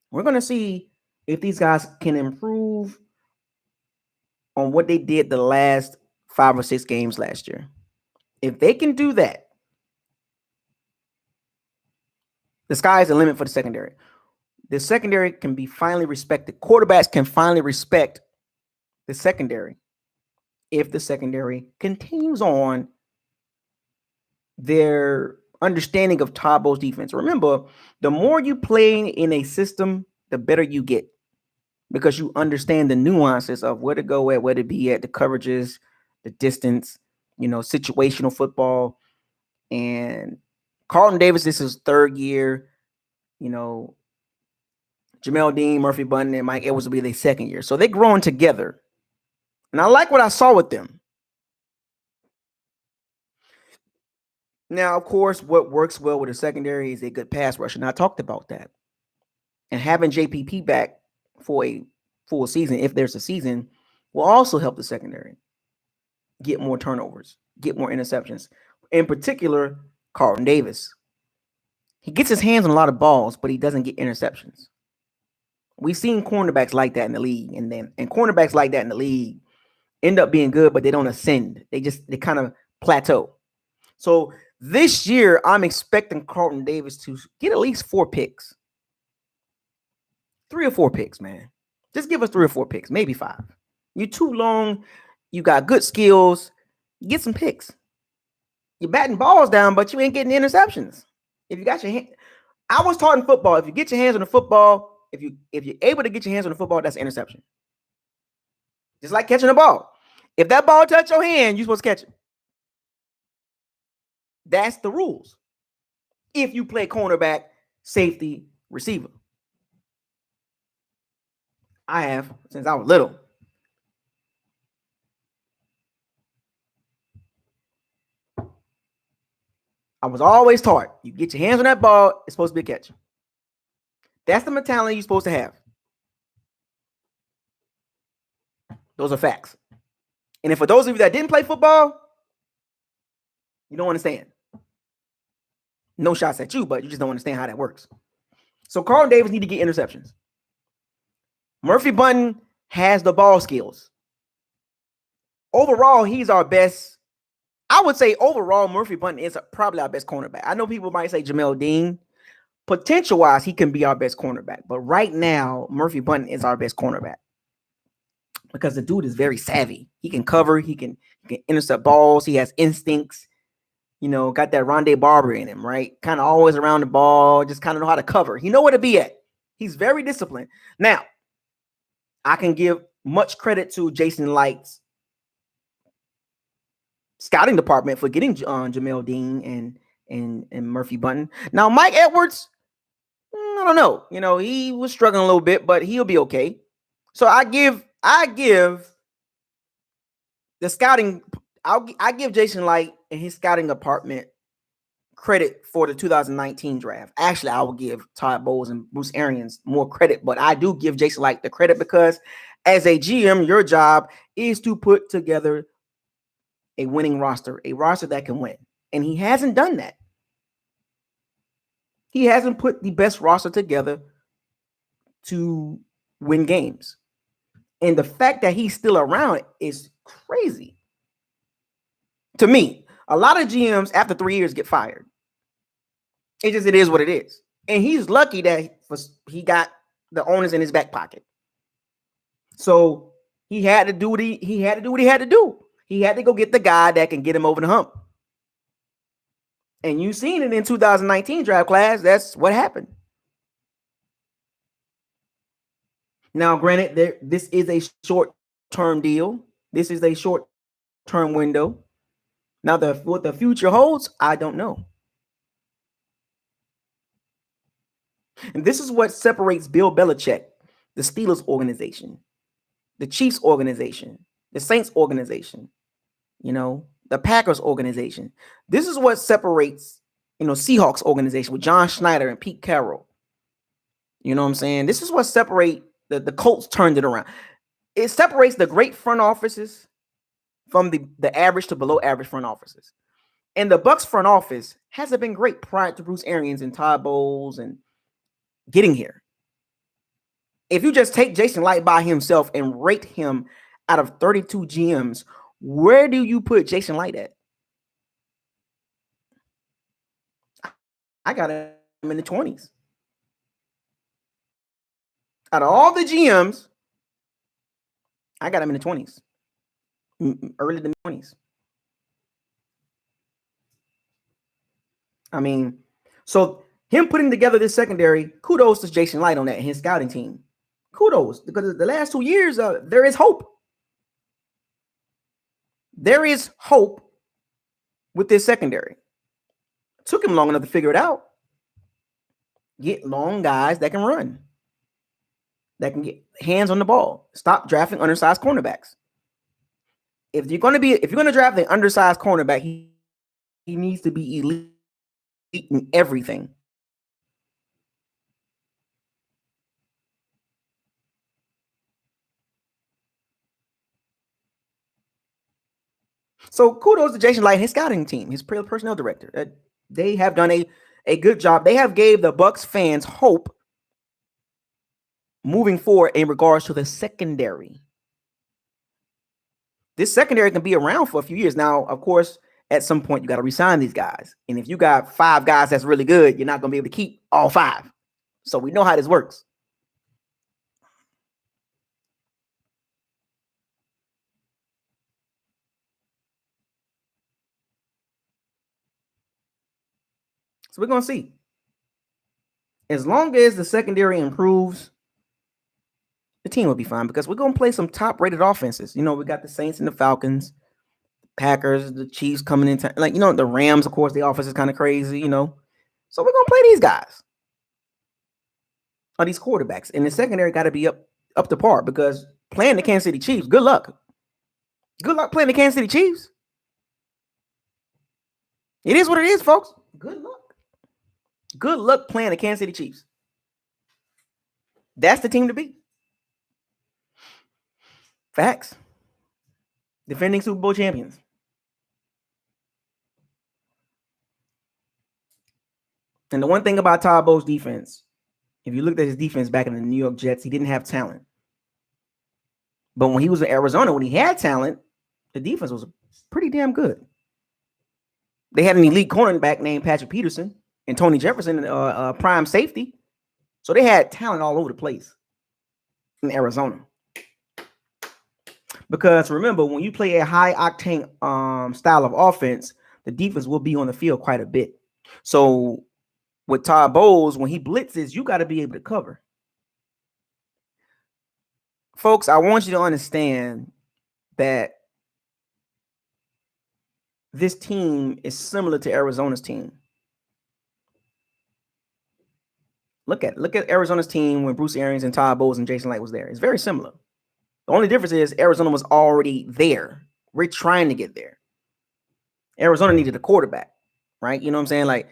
we're gonna see if these guys can improve on what they did the last 5 or 6 games last year. If they can do that, the sky is the limit for the secondary. The secondary can be finally respected. Quarterbacks can finally respect the secondary if the secondary continues on their understanding of Todd Bowles' defense. Remember, the more you play in a system, the better you get, because you understand the nuances of where to go at, where to be at, the coverages, the distance, situational football. And Carlton Davis, this is his 3rd year. Jamel Dean, Murphy Bunting, and Mike Edwards will be their 2nd year. So they're growing together. And I like what I saw with them. Now, of course, what works well with the secondary is a good pass rush. And I talked about that. And having JPP back for a full season, if there's a season, will also help the secondary get more turnovers, get more interceptions. In particular, Carlton Davis. He gets his hands on a lot of balls, but he doesn't get interceptions. We've seen cornerbacks like that in the league, and cornerbacks like that in the league end up being good, but they don't ascend. They kind of plateau. So this year, I'm expecting Carlton Davis to get at least 4 picks. 3 or 4 picks, man. Just give us 3 or 4 picks, maybe 5. You're too long. You got good skills. Get some picks. You're batting balls down, but you ain't getting interceptions. If you got your hand, I was taught in football, if you get your hands on the football, if you're able to get your hands on the football, that's an interception. Just like catching a ball. If that ball touch your hand, you're supposed to catch it. That's the rules. If you play cornerback, safety, receiver. I have since I was little. I was always taught, you get your hands on that ball, it's supposed to be a catch. That's the mentality you're supposed to have. Those are facts. And for those of you that didn't play football, you don't understand. No shots at you, but you just don't understand how that works. So Carlton Davis need to get interceptions. Murphy Bunting has the ball skills. Overall, he's our best. I would say overall, Murphy Bunting is probably our best cornerback. I know people might say Jamel Dean. Potential-wise, he can be our best cornerback. But right now, Murphy Bunting is our best cornerback. Because the dude is very savvy. He can cover. He can intercept balls. He has instincts. Got that Rondé Barber in him, right? Kind of always around the ball. Just kind of know how to cover. He know where to be at. He's very disciplined. Now, I can give much credit to Jason Light's scouting department for getting Jamel Dean and Murphy Bunting. Now, Mike Edwards, I don't know. He was struggling a little bit, but he'll be okay. So I give the scouting. I give Jason Light and his scouting department credit for the 2019 draft. Actually, I will give Todd Bowles and Bruce Arians more credit, but I do give Jason Light the credit because as a GM, your job is to put together a winning roster, a roster that can win. And he hasn't done that. He hasn't put the best roster together to win games. And the fact that he's still around is crazy. To me, a lot of GMs after 3 years get fired. It is what it is. And he's lucky that he got the owners in his back pocket. So he had to do what he had to do. He had to go get the guy that can get him over the hump. And you've seen it in 2019 draft class. That's what happened. Now, granted, this is a short-term deal. This is a short-term window. Now, what the future holds, I don't know. And this is what separates Bill Belichick, the Steelers organization, the Chiefs organization, the Saints organization, the Packers organization. This is what separates, Seahawks organization with John Schneider and Pete Carroll. You know what I'm saying? This is what separates the Colts turned it around. It separates the great front offices from the average to below average front offices. And the Bucs front office hasn't been great prior to Bruce Arians and Todd Bowles and getting here. If you just take Jason Light by himself and rate him out of 32 GMs, where do you put Jason Light at? I got him in the 20s. Out of all the GMs, I got him in the 20s. Early to 20s. I mean, so him putting together this secondary, kudos to Jason Light on that and his scouting team. Kudos, because the last 2 years, there is hope. There is hope with this secondary. It took him long enough to figure it out. Get long guys that can run, that can get hands on the ball. Stop drafting undersized cornerbacks. If you're going to draft an undersized cornerback, he needs to be elite in everything. So kudos to Jason Light and his scouting team, his personnel director. They have done a good job. They have gave the Bucs fans hope moving forward in regards to the secondary. This secondary can be around for a few years. Now, of course, at some point, you got to resign these guys. And if you got 5 guys that's really good, you're not going to be able to keep all 5. So we know how this works. So we're going to see. As long as the secondary improves, the team will be fine because we're going to play some top-rated offenses. We got the Saints and the Falcons, Packers, the Chiefs coming in. The Rams, of course, the offense is kind of crazy, So we're going to play these guys. Or these quarterbacks. And the secondary got to be up to par because playing the Kansas City Chiefs, good luck. Good luck playing the Kansas City Chiefs. It is what it is, folks. Good luck. Good luck playing the Kansas City Chiefs. That's the team to beat. Facts. defending Super Bowl champions. And the one thing about Todd Bowles' defense, if you looked at his defense back in the New York Jets, he didn't have talent. But when he was in Arizona, when he had talent, the defense was pretty damn good. They had an elite cornerback named Patrick Peterson and Tony Jefferson, prime safety. So they had talent all over the place in Arizona. Because remember, when you play a high octane style of offense, the defense will be on the field quite a bit. So with Todd Bowles, when he blitzes, you got to be able to cover. Folks, I want you to understand that this team is similar to Arizona's team. Look at Arizona's team when Bruce Arians and Todd Bowles and Jason Licht was there. It's very similar. The only difference is Arizona was already there. We're trying to get there. Arizona needed a quarterback, right? You know what I'm saying? Like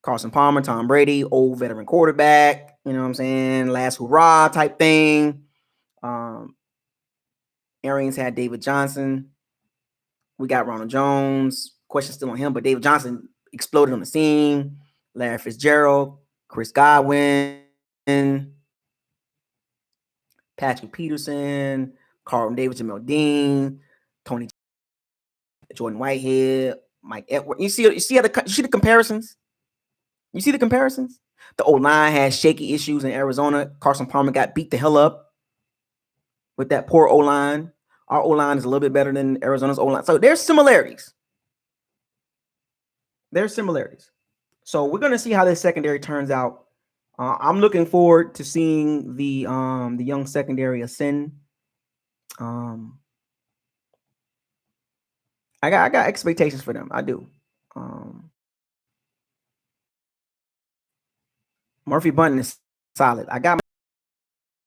Carson Palmer, Tom Brady, old veteran quarterback, you know what I'm saying? Last hurrah type thing. Arians had David Johnson. We got Ronald Jones. Question still on him, but David Johnson exploded on the scene. Larry Fitzgerald, Chris Godwin, Patrick Peterson, Carlton Davis, Jamel Dean, Tony Jordan Whitehead, Mike Edwards. You see the comparisons? You see the comparisons? The O-line had shaky issues in Arizona. Carson Palmer got beat the hell up with that poor O-line. Our O-line is a little bit better than Arizona's O-line. So there's similarities. So we're going to see how this secondary turns out. I'm looking forward to seeing the young secondary ascend. I got expectations for them. I do. Murphy Bunton is solid. I got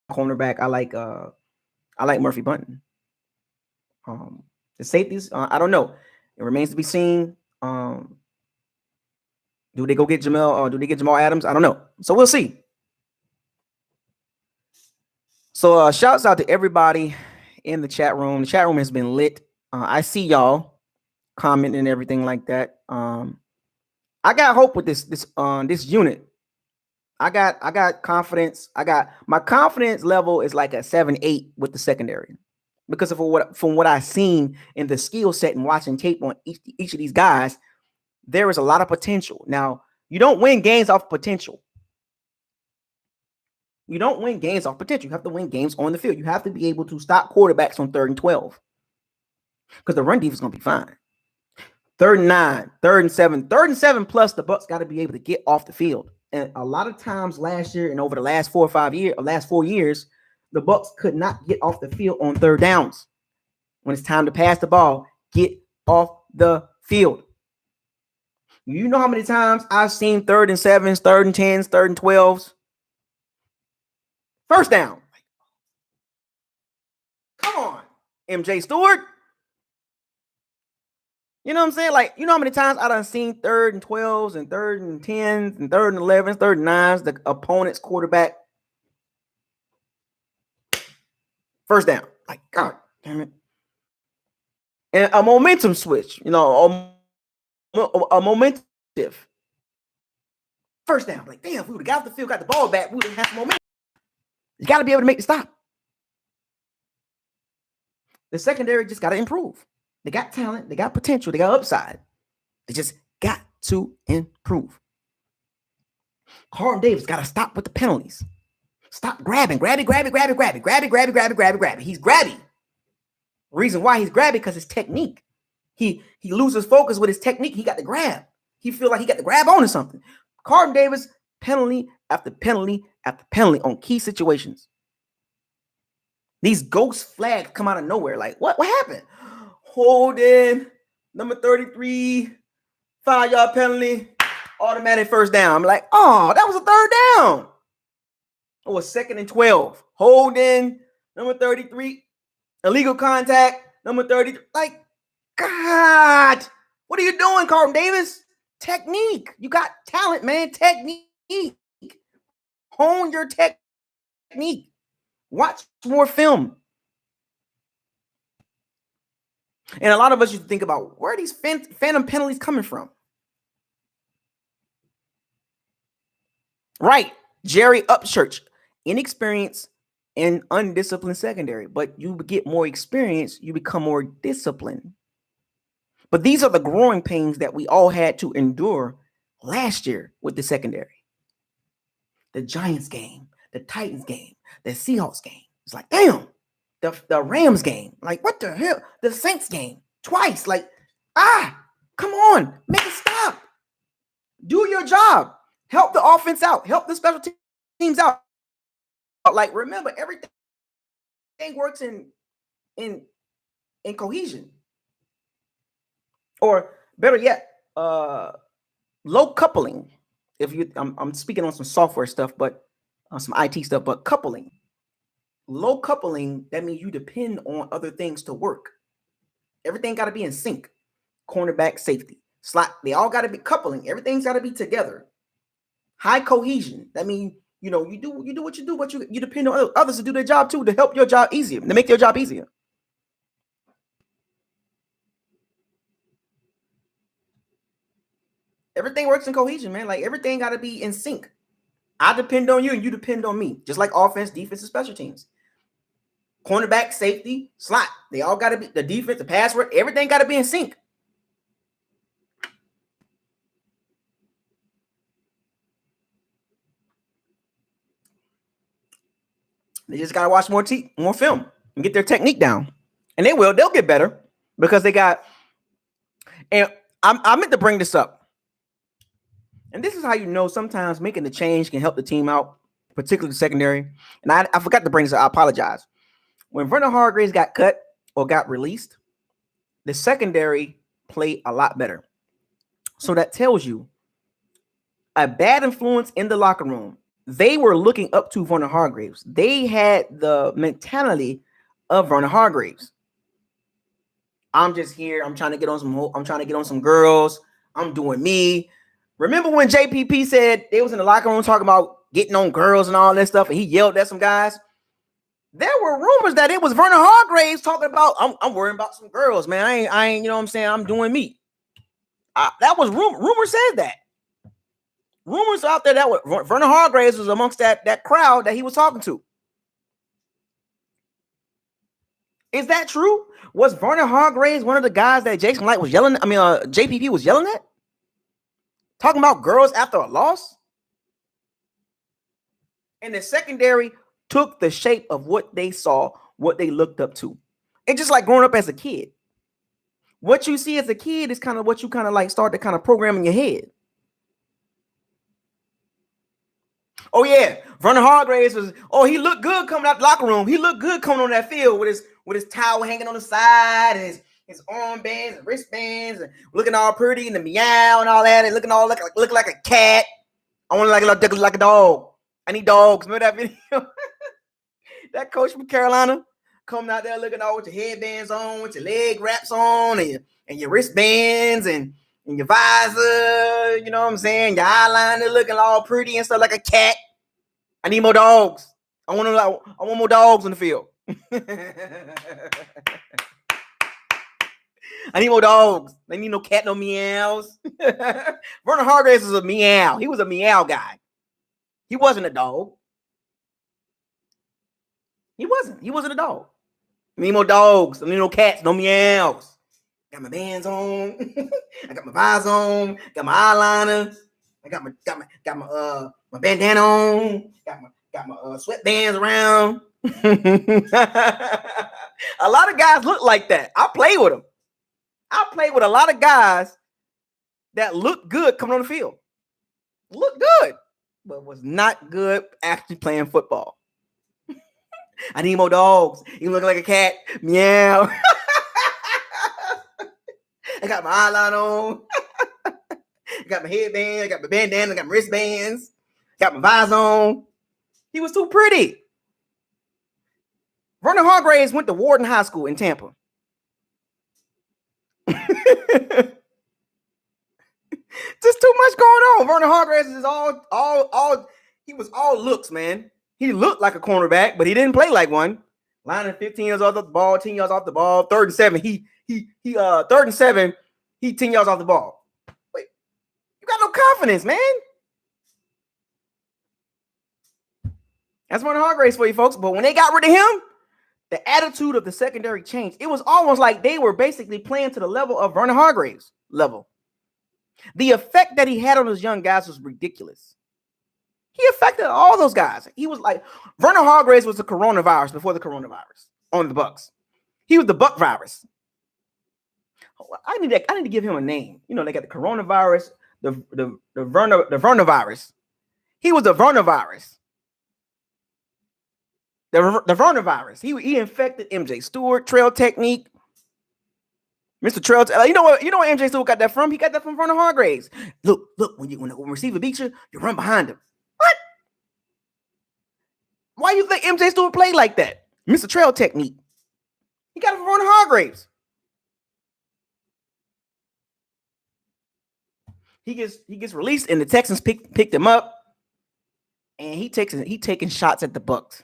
my cornerback. I like Murphy Bunton. The safeties, I don't know. It remains to be seen. Do they go get Jamel? Do they get Jamal Adams? I don't know. So we'll see. So shouts out to everybody in the chat room. The chat room has been lit. I see y'all commenting and everything like that. I got hope with this unit. I got confidence. My confidence level is like a 7-8 with the secondary, because of from what I've seen in the skill set and watching tape on each of these guys, there is a lot of potential. Now, you don't win games off potential. You don't win games off potential. You have to win games on the field. You have to be able to stop quarterbacks on 3rd and 12, because the run defense is going to be fine. 3rd and 9, 3rd and 7, 3rd and 7 plus, the Bucs got to be able to get off the field. And a lot of times last year and over the last 4 years, the Bucs could not get off the field on 3rd downs. When it's time to pass the ball, get off the field. You know how many times I've seen 3rd and 7s, 3rd and 10s, 3rd and 12s? First down. Come on, MJ Stewart. You know what I'm saying? Like, you know how many times I done seen 3rd and 12s and 3rd and 10s and 3rd and 11s, 3rd and 9s, the opponent's quarterback. First down. Like, God damn it. And a momentum switch, you know, a momentum. First down. Like, damn, if we would have got off the field, got the ball back, we would have had some momentum. You got to be able to make the stop. The secondary just got to improve. They got talent. They got potential. They got upside. They just got to improve. Carlton Davis got to stop with the penalties. Stop grabbing. Grab it. He's grabby. Reason why he's grabby, because his technique. He loses focus with his technique. He got the grab. He feel like he got the grab on or something. Carlton Davis, penalty after penalty after penalty on key situations. These ghost flags come out of nowhere. Like, what happened? Holding, number 33, 5-yard penalty, automatic first down. I'm like, oh, that was a 3rd down. It was 2nd and 12. Holding, number 33, illegal contact, number 30. Like, God, what are you doing, Carlton Davis? Technique. You got talent, man. Technique. Hone your technique. Watch more film. And a lot of us used to think about, where are these phantom penalties coming from? Right. Jerry Upchurch, inexperienced and undisciplined secondary, but you get more experience, you become more disciplined. But these are the growing pains that we all had to endure last year with the secondary. The Giants game, the Titans game, the Seahawks game. It's like, damn, the Rams game. Like, what the hell? The Saints game twice. Like, come on, make it stop. Do your job. Help the offense out. Help the special teams out. Like, remember, everything works in cohesion. Or better yet, low coupling. I'm speaking on some software stuff, but some IT stuff, but coupling. Low coupling, that means you depend on other things to work. Everything got to be in sync. Cornerback, safety, slot, they all got to be coupling. Everything's got to be together. High cohesion. That means, you do what you do, but you depend on others to do their job too, to help your job easier, to make your job easier. Everything works in cohesion, man. Like, everything got to be in sync. I depend on you and you depend on me. Just like offense, defense, and special teams. Cornerback, safety, slot. They all got to be, the defense, the password, everything got to be in sync. They just got to watch more film and get their technique down. And they'll get better because they got, and I meant to bring this up. And this is how you know sometimes making the change can help the team out, particularly the secondary. And I forgot to bring this up. I apologize. When Vernon Hargreaves got cut or got released, the secondary played a lot better. So that tells you a bad influence in the locker room. They were looking up to Vernon Hargreaves. They had the mentality of Vernon Hargreaves. I'm just here. I'm trying to get on some girls. I'm doing me. Remember when JPP said they was in the locker room talking about getting on girls and all that stuff, and he yelled at some guys? There were rumors that it was Vernon Hargreaves talking about, I'm worrying about some girls, man. I ain't, you know what I'm saying? I'm doing me. That was rumor said that. Rumors out there that Vernon Hargreaves was amongst that crowd that he was talking to. Is that true? Was Vernon Hargreaves one of the guys that Jason Light was yelling? JPP was yelling at? Talking about girls after a loss? And the secondary took the shape of what they saw, what they looked up to. It's just like growing up as a kid. What you see as a kid is kind of what you kind of like start to kind of program in your head. Oh yeah, Vernon Hargreaves he looked good coming out the locker room. He looked good coming on that field with his towel hanging on the side and his armbands and wristbands and looking all pretty and the meow and all that and looking all look like a cat. I want to look like a dog. I need dogs. Remember that video? That coach from Carolina coming out there looking all with your headbands on, with your leg wraps on, and your wristbands and your visor, you know what I'm saying? Your eyeliner looking all pretty and stuff like a cat. I need more dogs. I want more dogs on the field. I need more dogs. I need no cat, no meows. Vernon Hargreaves was a meow. He was a meow guy. He wasn't a dog. He wasn't a dog. I need more dogs. I need no cats, no meows. Got my bands on. I got my visor on. Got my eyeliner. I got my bandana on. Got my sweatbands around. A lot of guys look like that. I play with them. I played with a lot of guys that look good coming on the field. Look good, but was not good actually playing football. I need more dogs. You look like a cat. Meow. I got my eyeliner on. I got my headband. I got my bandana. I got my wristbands. Got my visor on. He was too pretty. Vernon Hargreaves went to Warden High School in Tampa. Just too much going on. Vernon Hargreaves is all he was all looks, man. He looked like a cornerback, but he didn't play like one. Lining 15 yards off the ball, 10 yards off the ball, 3rd and 7. third and 7, he 10 yards off the ball. Wait, you got no confidence, man. That's one of the hard grades for you folks. But when they got rid of him, the attitude of the secondary changed. It was almost like they were basically playing to the level of Vernon Hargrave's level. The effect that he had on those young guys was ridiculous. He affected all those guys. He was like, Vernon Hargraves was the coronavirus before the coronavirus on the Bucs. He was the Buck virus. I need to give him a name. You know, they got the coronavirus, the Vernovirus. He was the Vernovirus. The Vernovirus. He infected MJ Stewart, trail technique. Mr. Trail. You know what MJ Stewart got that from? He got that from Vernon Hargraves. Look, when the receiver beats you, you run behind him. What? Why do you think MJ Stewart played like that? Mr. Trail technique. He got it from Vernon Hargraves. He gets released, and the Texans picked him up, and he taking shots at the Bucs.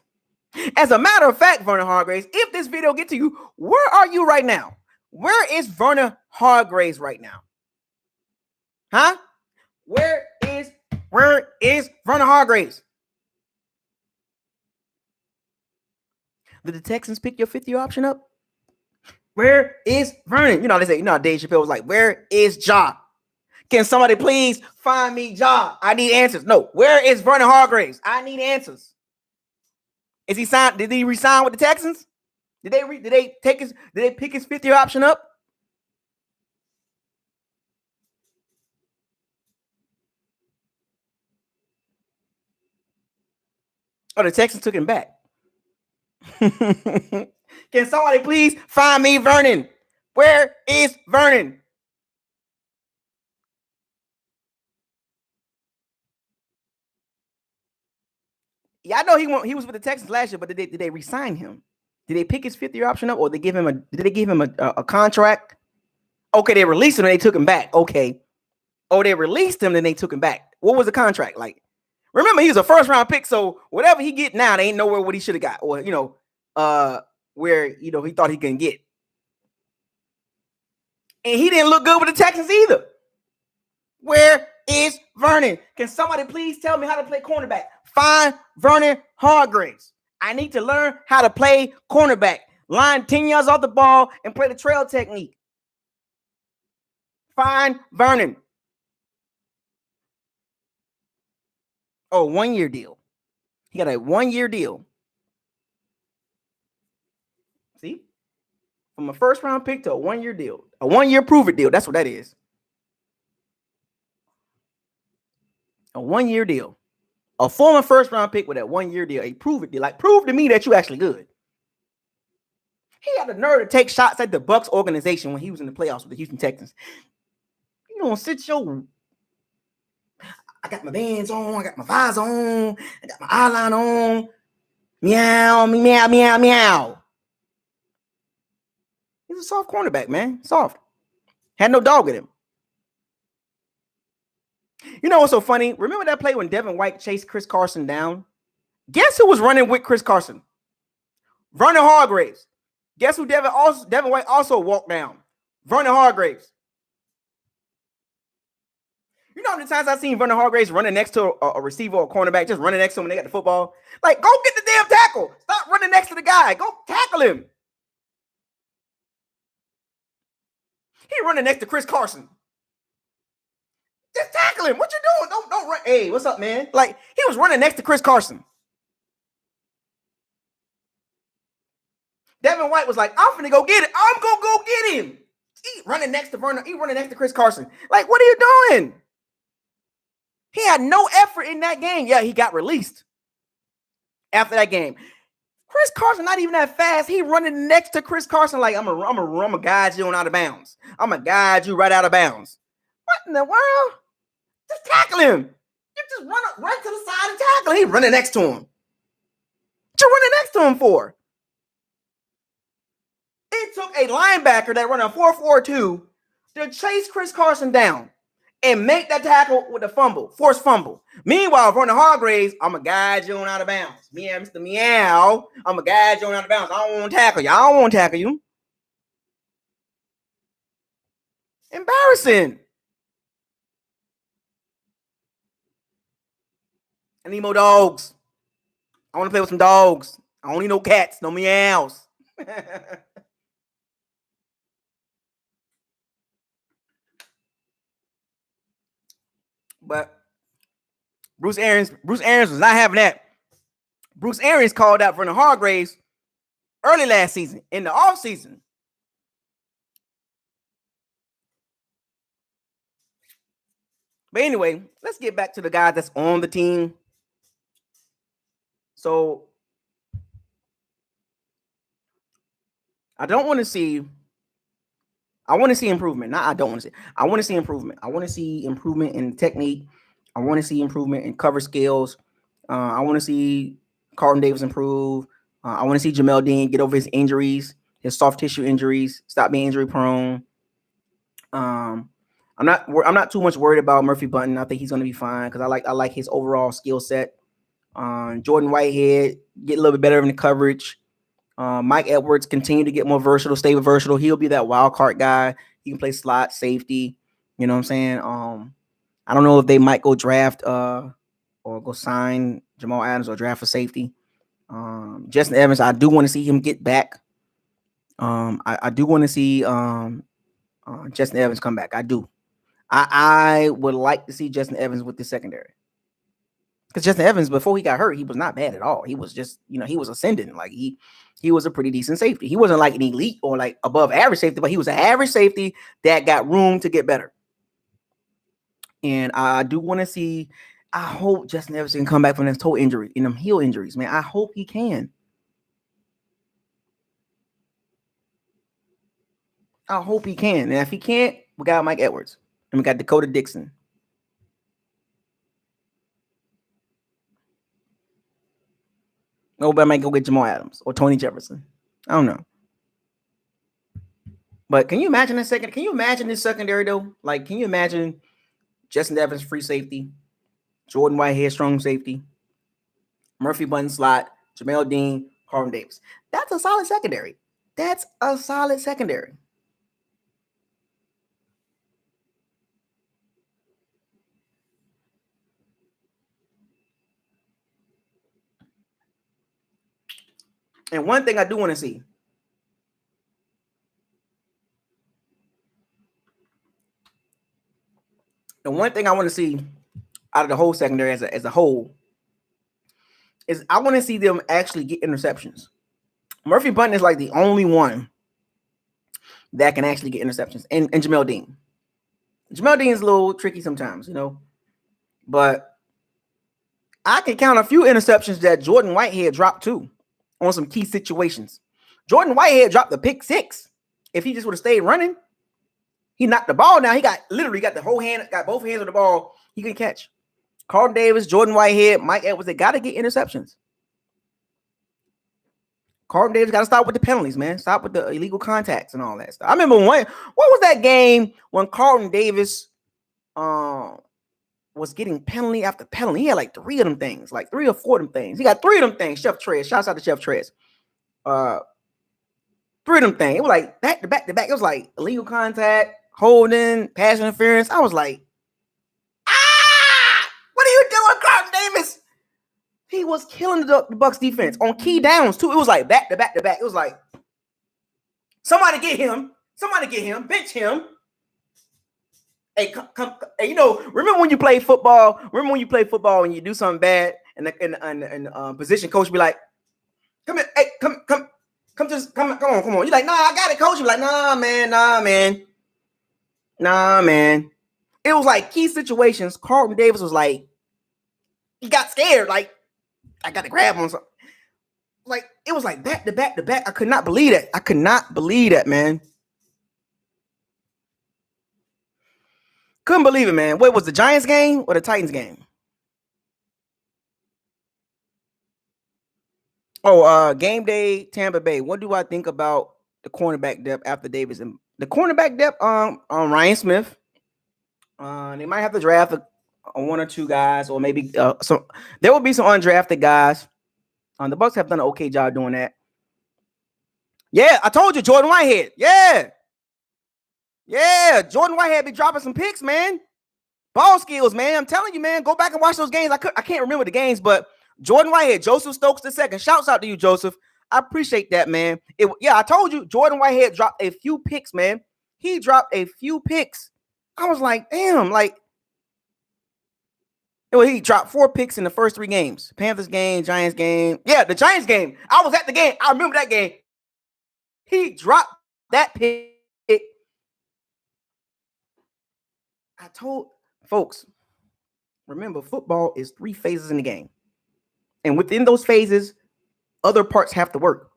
As a matter of fact, Vernon Hargraves, if this video gets to you, where are you right now? Where is Vernon Hargraves right now? Huh? Where is Vernon Hargraves? Did the Texans pick your 5th-year option up? Where is Vernon? You know, they say, Dave Chappelle was like, where is Ja? Can somebody please find me Ja? I need answers. No, where is Vernon Hargraves? I need answers. Is he signed? Did he resign with the Texans? Did they pick his 5th-year option up? Oh, the Texans took him back. Can somebody please find me Vernon? Where is Vernon? Yeah, I know he was with the Texans last year, but did they re-sign him? Did they pick his 5th-year option up, or did they give him a contract? Okay, they released him and they took him back. Okay. Oh, they released him and they took him back. What was the contract like? Remember, he was a first-round pick, so whatever he get now, they ain't nowhere what he should have got, or where he thought he couldn't get. And he didn't look good with the Texans either. Where is Vernon? Can somebody please tell me how to play cornerback? Find Vernon Hargraves. I need to learn how to play cornerback. Line 10 yards off the ball and play the trail technique. Find Vernon. Oh, 1-year deal. He got a 1-year deal. See? From a first-round pick to a 1-year deal. A 1-year prove-it deal. That's what that is. A 1-year deal. A former first-round pick with that 1-year deal. A prove-it deal. Like, prove to me that you actually good. He had the nerve to take shots at the Bucs organization when he was in the playoffs with the Houston Texans. You don't sit your... I got my bands on. I got my visor on. I got my eyeliner on. Meow, meow, meow, meow. He's a soft cornerback, man. Soft. Had no dog in him. You know what's so funny? Remember that play when Devin White chased Chris Carson down? Guess who was running with Chris Carson? Vernon Hargraves. Guess who Devin White also walked down? Vernon Hargraves. You know how many times I've seen Vernon Hargraves running next to a receiver or a cornerback, just running next to him when they got the football? Like, go get the damn tackle. Stop running next to the guy. Go tackle him. He running next to Chris Carson. Just tackle him. What you doing? Don't run. Hey, what's up, man? Like, he was running next to Chris Carson. Devin White was like, I'm finna go get it. I'm gonna go get him. He running next to Vernon. He running next to Chris Carson. Like, what are you doing? He had no effort in that game. Yeah, he got released after that game. Chris Carson not even that fast. He running next to Chris Carson like, I'm a guide you on out of bounds. I'm gonna guide you right out of bounds. What in the world? Just tackle him. You just run right to the side and tackle him. He running next to him. What you running next to him for? It took a linebacker that run a 4.42 to chase Chris Carson down and make that tackle with a fumble, forced fumble. Meanwhile, Vernon Hargraves, I'm going to guide you on out of bounds. Me and Mr. Meow, I'm going to guide you on out of bounds. I don't want to tackle you. I don't want to tackle you. Embarrassing. I need more dogs. I want to play with some dogs. I don't need no cats, no meows. But Bruce Arians was not having that. Bruce Arians called out Vernon Hargreaves early last season in the offseason. But anyway, let's get back to the guys that's on the team. So I want to see improvement. Not I don't want to see. I want to see improvement. I want to see improvement in technique. I want to see improvement in cover skills. I want to see Carlton Davis improve. I want to see Jamel Dean get over his injuries, his soft tissue injuries, stop being injury prone. I'm not too much worried about Murphy Bunting. I think he's going to be fine because I like his overall skill set. Jordan Whitehead get a little bit better in the coverage. Mike Edwards continue to get more versatile, stay versatile. He'll be that wild card guy. He can play slot, safety. You know what I'm saying? I don't know if they might go draft or go sign Jamal Adams or draft for safety. Justin Evans, I do want to see him get back. I do want to see Justin Evans come back. I do. I would like to see Justin Evans with the secondary. Because Justin Evans, before he got hurt, he was not bad at all. He was just, he was ascending. Like he was a pretty decent safety. He wasn't like an elite or like above average safety, but he was an average safety that got room to get better. And I do want to see. I hope Justin Evans can come back from his toe injury and them heel injuries, man. I hope he can. I hope he can. And if he can't, we got Mike Edwards and we got Dakota Dixon. Nobody might go get Jamal Adams or Tony Jefferson. I don't know. But can you imagine this second? Can you imagine this secondary though? Like, can you imagine Justin Evans free safety, Jordan Whitehead strong safety, Murphy Bunting slot, Jamel Dean, Carlton Davis? That's a solid secondary. That's a solid secondary. And one thing I do want to see. The one thing I want to see out of the whole secondary as a whole is I want to see them actually get interceptions. Murphy Bunting is like the only one that can actually get interceptions. And Jamel Dean. Jamel Dean is a little tricky sometimes, But I can count a few interceptions that Jordan Whitehead dropped too on some key situations. Jordan Whitehead dropped the pick 6. If he just would have stayed running, he knocked the ball down. He got the whole hand, got both hands on the ball. He can catch. Carlton Davis, Jordan Whitehead, Mike Edwards, they got to get interceptions. Carlton Davis got to stop with the penalties, man. Stop with the illegal contacts and all that stuff. I remember what was that game when Carlton Davis was getting penalty after penalty? He had like 3 of them things, like 3 or 4 of them things. He got 3 of them things. Chef Trez, shouts out to Chef Trez. 3 of them things. It was like back to back to back. It was like illegal contact, holding, pass interference. I was like, what are you doing, Carlton Davis? He was killing the Bucs defense on key downs too. It was like back to back to back. It was like, somebody get him, bench him. Hey, come, hey, remember when you play football? Remember when you play football and you do something bad, and the position coach be like, "Come here, hey, come on." You're like, "Nah, I got it, coach." You're like, "Nah, man." It was like key situations. Carlton Davis was like, he got scared. Like, I got to grab him. Like, it was like back to back to back. I could not believe that. Man. Couldn't believe it, man. Wait, was the Giants game or the Titans game? Oh, game day, Tampa Bay. What do I think about the cornerback depth after Davis? And the cornerback depth on Ryan Smith. They might have to draft 1 or 2 guys, or maybe some. There will be some undrafted guys. The Bucs have done an okay job doing that. Yeah, I told you, Jordan Whitehead. Yeah. Yeah, Jordan Whitehead be dropping some picks, man. Ball skills, man. I'm telling you, man. Go back and watch those games. I can't remember the games, but Jordan Whitehead, Joseph Stokes II. Shouts out to you, Joseph. I appreciate that, man. I told you, Jordan Whitehead dropped a few picks, man. He dropped a few picks. I was like, damn, he dropped 4 picks in the first 3 games. Panthers game, Giants game. Yeah, the Giants game. I was at the game. I remember that game. He dropped that pick. I told folks, remember, football is 3 phases in the game. And within those phases, other parts have to work.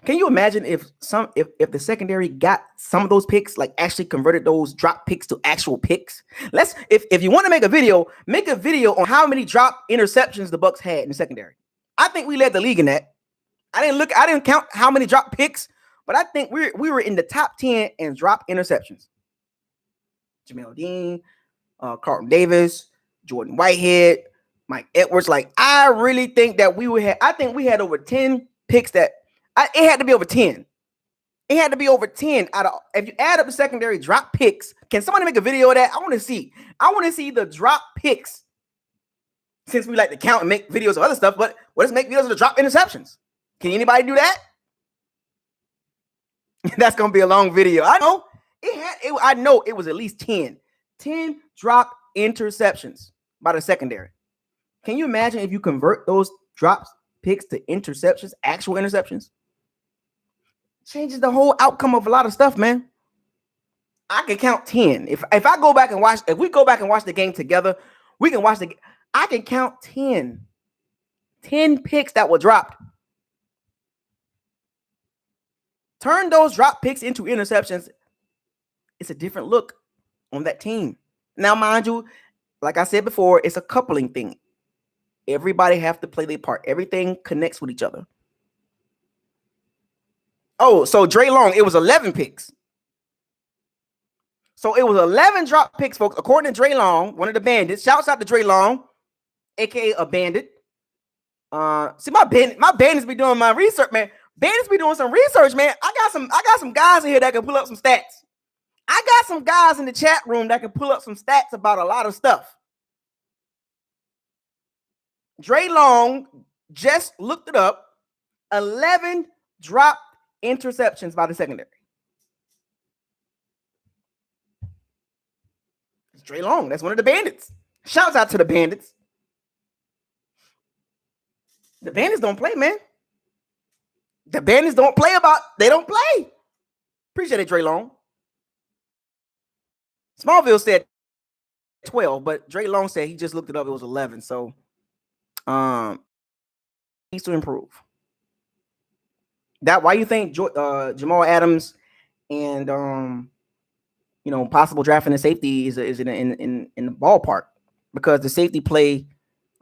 Can you imagine if the secondary got some of those picks, like actually converted those drop picks to actual picks? If you want to make a video on how many drop interceptions the Bucs had in the secondary. I think we led the league in that. I didn't count how many drop picks, but I think we were in the top 10 in drop interceptions. Jamel Dean, Carlton Davis, Jordan Whitehead, Mike Edwards. I really think that we had over 10 picks that it had to be over 10. It had to be over 10 if you add up the secondary drop picks. Can somebody make a video of that? I want to see the drop picks. Since we like to count and make videos of other stuff, but let's make videos of the drop interceptions. Can anybody do that? That's gonna be a long video. I know. I know it was at least 10 drop interceptions by the secondary. Can you imagine if you convert those drop picks to interceptions, actual interceptions? Changes the whole outcome of a lot of stuff, man. I can count 10. If we go back and watch the game together, we can watch I can count 10 picks that were dropped. Turn those drop picks into interceptions. It's a different look on that team. Now, mind you, like I said before, it's a coupling thing. Everybody have to play their part. Everything connects with each other. Oh, so Dre Long, it was 11 picks. So it was 11 drop picks, folks, according to Dre Long, one of the bandits. Shouts out to Dre Long, aka a bandit. See, my bandits be doing my research, man. Bandits be doing some research, man. I got some guys in here that can pull up some stats. I got some guys in the chat room that can pull up some stats about a lot of stuff. Dre Long just looked it up. 11 drop interceptions by the secondary. It's Dre Long. That's one of the bandits. Shouts out to the bandits. The bandits don't play, man. The bandits don't play they don't play. Appreciate it, Dre Long. Smallville said 12, but Dre Long said he just looked it up. It was 11. So, needs to improve. That why you think Jamal Adams and possible drafting a safety is in the ballpark, because the safety play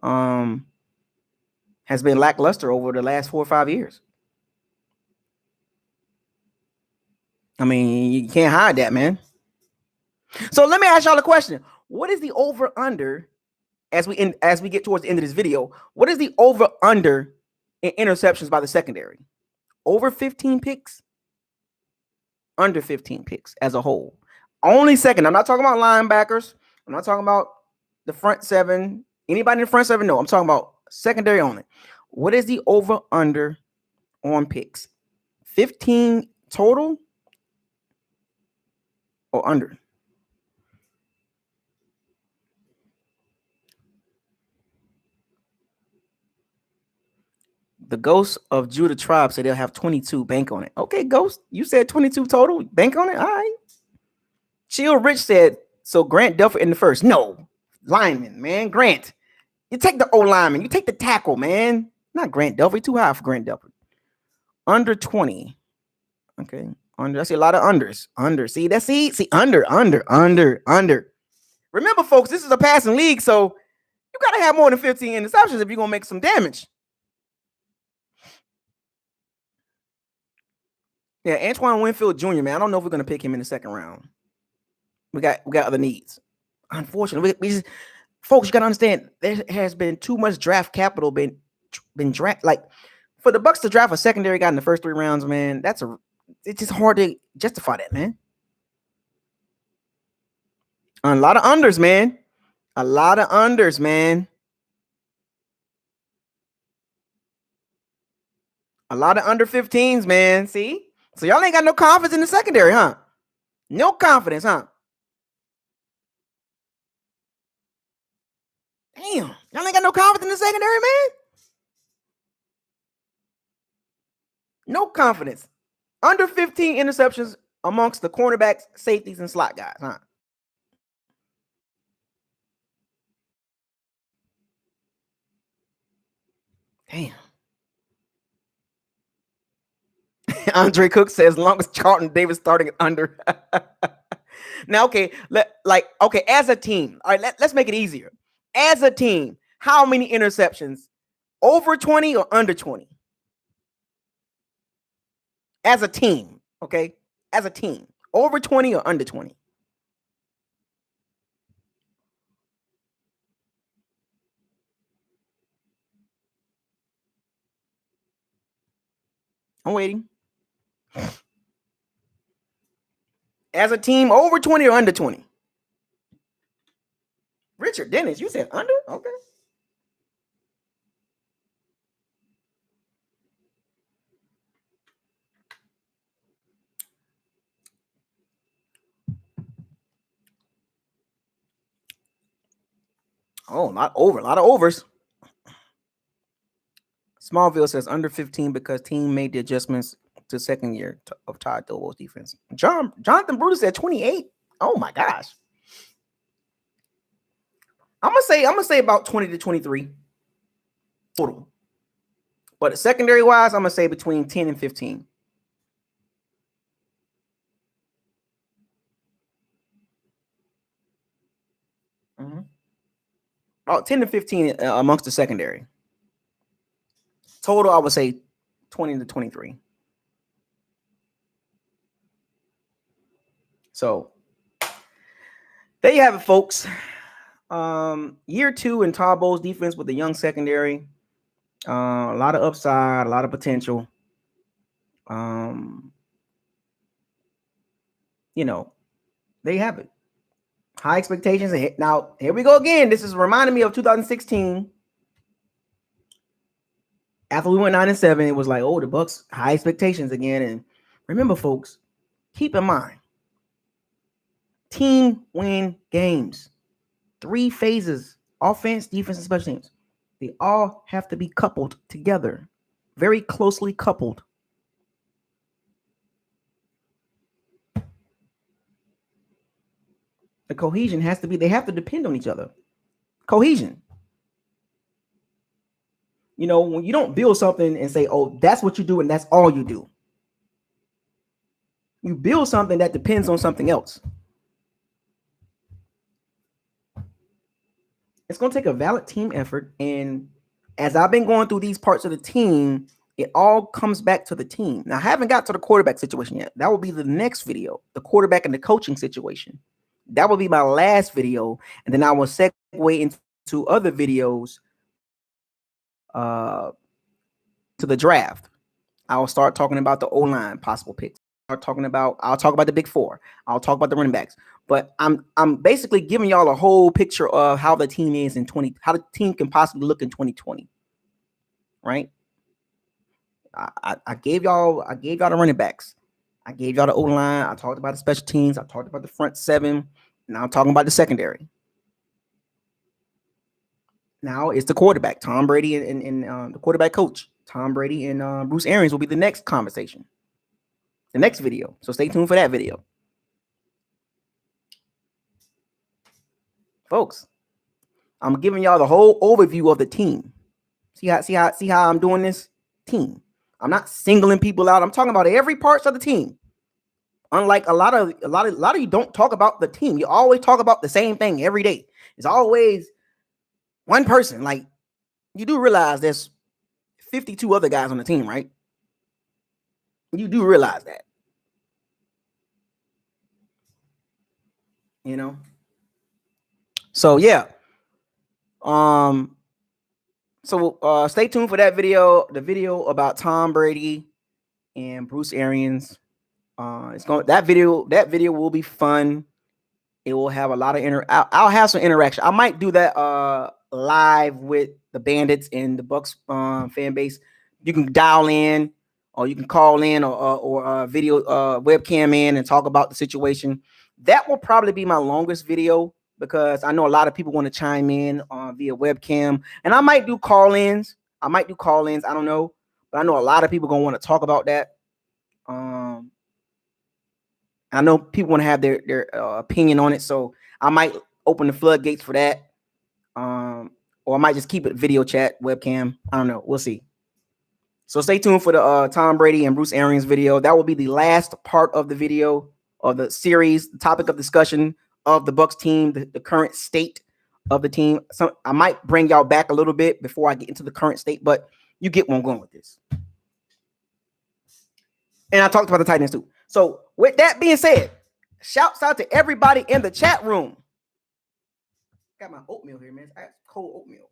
has been lackluster over the last 4 or 5 years. I mean, you can't hide that, man. So let me ask y'all a question. What is the over-under as we get towards the end of this video? What is the over-under in interceptions by the secondary? Over 15 picks? Under 15 picks as a whole. Only second. I'm not talking about linebackers. I'm not talking about the front 7. Anybody in the front 7? No, I'm talking about secondary only. What is the over-under on picks? 15 total or under? The Ghost of Judah Tribe said they'll have 22. Bank on it. Okay, Ghost, you said 22 total. Bank on it. All right. Chill Rich said, so Grant Delphi in the first. No. Lineman, man. Grant. You take the O lineman. You take the tackle, man. Not Grant Delphi. Too high for Grant Delphi. Under 20. Okay. Under. I see a lot of unders. Under. See, under. Remember, folks, this is a passing league, so you got to have more than 15 interceptions if you're going to make some damage. Yeah, Antoine Winfield Jr., man. I don't know if we're going to pick him in the second round. We got other needs. Unfortunately, folks, you got to understand, there has been too much draft capital been draft. Like, for the Bucs to draft a secondary guy in the first 3 rounds, man, it's just hard to justify that, man. A lot of unders, man. A lot of unders, man. A lot of under 15s, man. See? So y'all ain't got no confidence in the secondary, huh? No confidence, huh? Damn. Y'all ain't got no confidence in the secondary, man? No confidence. Under 15 interceptions amongst the cornerbacks, safeties, and slot guys, huh? Damn. Andre Cook says, as long as Charlton Davis starting under. Now, okay, as a team, all right, let's make it easier. As a team, how many interceptions? Over 20 or under 20? As a team, okay? As a team, over 20 or under 20? I'm waiting. As a team, over 20 or under 20? Richard Dennis, you said under? Okay. Oh, not over. A lot of overs. Smallville says under 15 because team made the adjustments to second year of Todd Dobo's defense. Jonathan Brutus said 28. Oh my gosh. I'm gonna say about 20 to 23 total. But secondary wise, I'm gonna say between 10 and 15. Mm-hmm. About 10 to 15 amongst the secondary. Total, I would say 20 to 23. So there you have it, folks. Year 2 in Todd Bowles' defense with the young secondary. A lot of upside, a lot of potential. There you have it. High expectations. Now, here we go again. This is reminding me of 2016. After we went 9-7, it was like, oh, the Bucs, high expectations again. And remember, folks, keep in mind, team win games. 3 phases: offense, defense, and special teams. They all have to be coupled together, very closely coupled. The cohesion has to be, they have to depend on each other. Cohesion. When you don't build something and say, oh, that's what you do and that's all you do. You build something that depends on something else. It's going to take a valid team effort. And as I've been going through these parts of the team, it all comes back to the team. Now, I haven't got to the quarterback situation yet. That will be the next video, the quarterback and the coaching situation. That will be my last video. And then I will segue into other videos to the draft. I will start talking about the O-line possible picks. I'll talk about the big 4. I'll talk about the running backs. But I'm basically giving y'all a whole picture of how the team is how the team can possibly look in 2020. Right? I gave y'all the running backs. I gave y'all the O-line. I talked about the special teams. I talked about the front 7. Now I'm talking about the secondary. Now it's the quarterback, Tom Brady, and the quarterback coach, Tom Brady and Bruce Arians will be the next conversation, the next video. So stay tuned for that video. Folks, I'm giving y'all the whole overview of the team. See how I'm doing this team. I'm not singling people out. I'm talking about every part of the team. Unlike a lot of you don't talk about the team. You always talk about the same thing every day. It's always one person. Like, you do realize there's 52 other guys on the team, right? You do realize that. So yeah. So stay tuned for that video, the video about Tom Brady and Bruce Arians That video will be fun. It will have a lot of I'll have some interaction. I might do that live with the Bandits and the Bucks fan base. You can dial in, or you can call in, or video webcam in and talk about the situation. That will probably be my longest video, because I know a lot of people want to chime in via webcam, and I might do call-ins. I don't know, but I know a lot of people gonna want to talk about that. I know people want to have their opinion on it, so I might open the floodgates for that, or I might just keep it video chat webcam. I don't know. We'll see. So stay tuned for the Tom Brady and Bruce Arians video. That will be the last part of the video of the series, the topic of discussion of the Bucks team, the current state of the team. So I might bring y'all back a little bit before I get into the current state, but you get where I'm going with this. And I talked about the Titans too. So with that being said, shouts out to everybody in the chat room. Got my oatmeal here, man. I got cold oatmeal.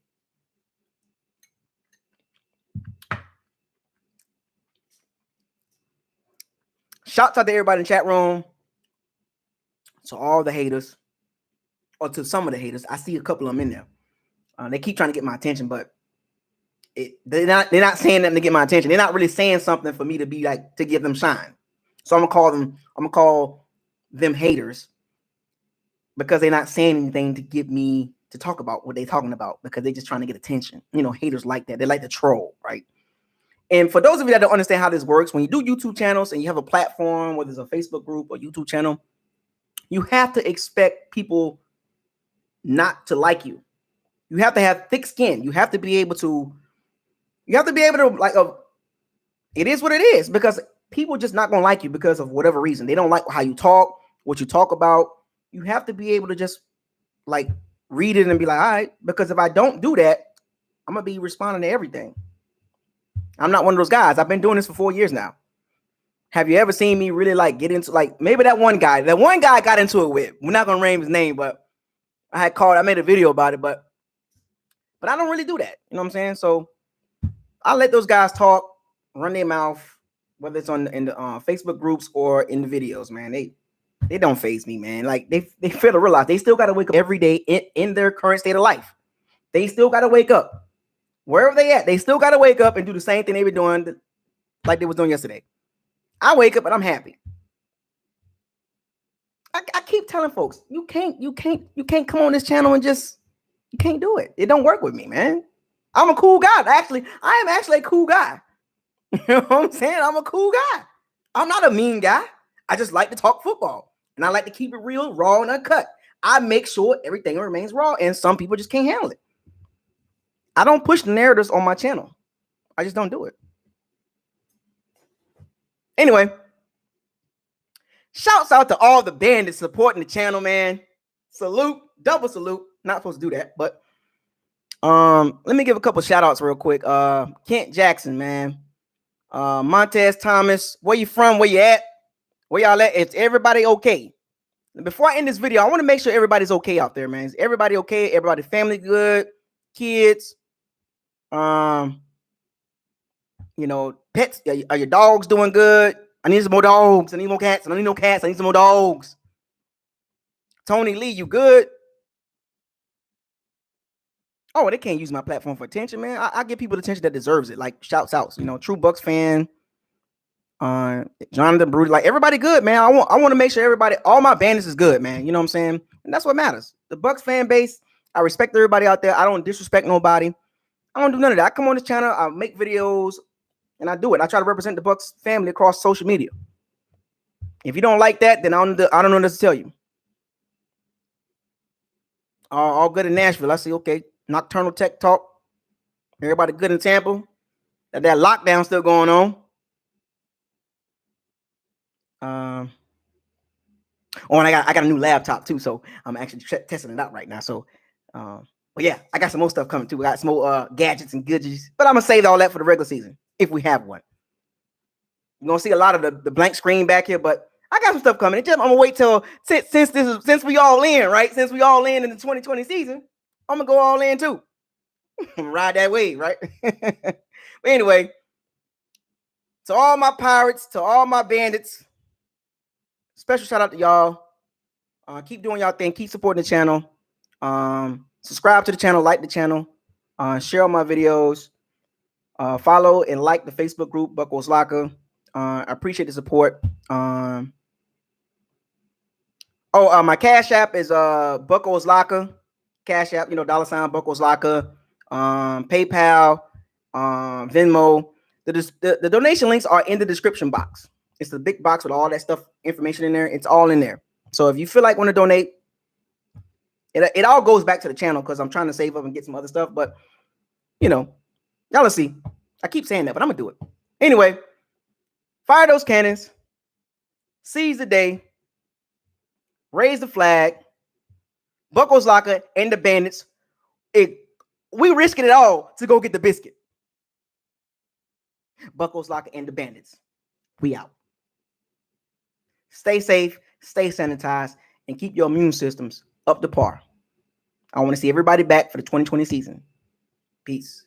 Shouts out to everybody in the chat room. To all the haters, or to some of the haters. I see a couple of them in there. They keep trying to get my attention, but they're not saying nothing to get my attention. They're not really saying something for me to be like, to give them shine. So I'm gonna call them haters, because they're not saying anything to get me to talk about what they're talking about, because they're just trying to get attention. You know, haters like that. They like to troll, right? And for those of you that don't understand how this works, when you do YouTube channels and you have a platform, whether it's a Facebook group or YouTube channel, you have to expect people not to like you. You have to have thick skin. You have to be able to like, it is what it is, because people just not going to like you because of whatever reason. They don't like how you talk, what you talk about. You have to be able to just like read it and be like, all right, because if I don't do that, I'm going to be responding to everything. I'm not one of those guys. I've been doing this for 4 years now. Have you ever seen me really like get into, like, maybe that one guy I got into it with, we're not going to name his name, but I made a video about it, but I don't really do that. You know what I'm saying? So I let those guys talk, run their mouth, whether it's in the Facebook groups or in the videos, man. They don't faze me, man. Like, they fail to realize they still got to wake up every day in their current state of life. They still got to wake up. Wherever they at, they still got to wake up and do the same thing they were doing like they was doing yesterday. I wake up and I'm happy. I keep telling folks, you can't come on this channel and just, you can't do it. It don't work with me, man. I'm a cool guy. I am actually a cool guy. You know what I'm saying? I'm a cool guy. I'm not a mean guy. I just like to talk football, and I like to keep it real, raw, and uncut. I make sure everything remains raw, and some people just can't handle it. I don't push the narratives on my channel. I just don't do it. Anyway, shouts out to all the bandits supporting the channel, man. Salute, double salute. Not supposed to do that, but let me give a couple shout outs real quick. Kent Jackson, man. Montez Thomas, where you from? Where you at? Where y'all at? Is everybody okay? Before I end this video, I want to make sure everybody's okay out there, man. Is everybody okay? Everybody, family good? Kids? You know, pets? Are your dogs doing good? I need some more dogs. I need more cats. I don't need no cats. I need some more dogs. Tony Lee, you good? Oh, they can't use my platform for attention, man. I give people the attention that deserves it. Like, shouts outs, you know, true Bucks fan. Jonathan Brody, like, everybody good, man. I want to make sure everybody, all my bandits is good, man. You know what I'm saying? And that's what matters. The Bucks fan base, I respect everybody out there. I don't disrespect nobody. I don't do none of that. I come on this channel, I make videos, and I do it. I try to represent the Bucks family across social media. If you don't like that, then I don't know what to tell you. All good in Nashville. I see, okay. Nocturnal Tech Talk. Everybody good in Tampa. That lockdown still going on. And I got a new laptop too, so I'm actually testing it out right now. So, but yeah, I got some more stuff coming too. We got some more gadgets and goodies, but I'm gonna save all that for the regular season if we have one. You're gonna see a lot of the blank screen back here, but I got some stuff coming. I'm gonna wait till since we all in, right? Since we all in the 2020 season, I'm gonna go all in too. Ride that wave, right? But anyway, to all my pirates, to all my bandits, special shout out to y'all. Keep doing y'all thing. Keep supporting the channel. Subscribe to the channel. Like the channel. Share all my videos. Follow and like the Facebook group, Bucos Locker. I appreciate the support. My Cash App is Bucos Locker. Cash App, $ Bucos Locker. PayPal, Venmo. The donation links are in the description box. It's the big box with all that stuff, information in there. It's all in there. So if you feel like want to donate, it all goes back to the channel because I'm trying to save up and get some other stuff. But y'all will see. I keep saying that, but I'm gonna do it anyway. Fire those cannons. Seize the day. Raise the flag. Bucos Locker and the Bandits. We risking it all to go get the biscuit. Bucos Locker and the Bandits. We out. Stay safe, stay sanitized, and keep your immune systems up to par. I want to see everybody back for the 2020 season. Peace.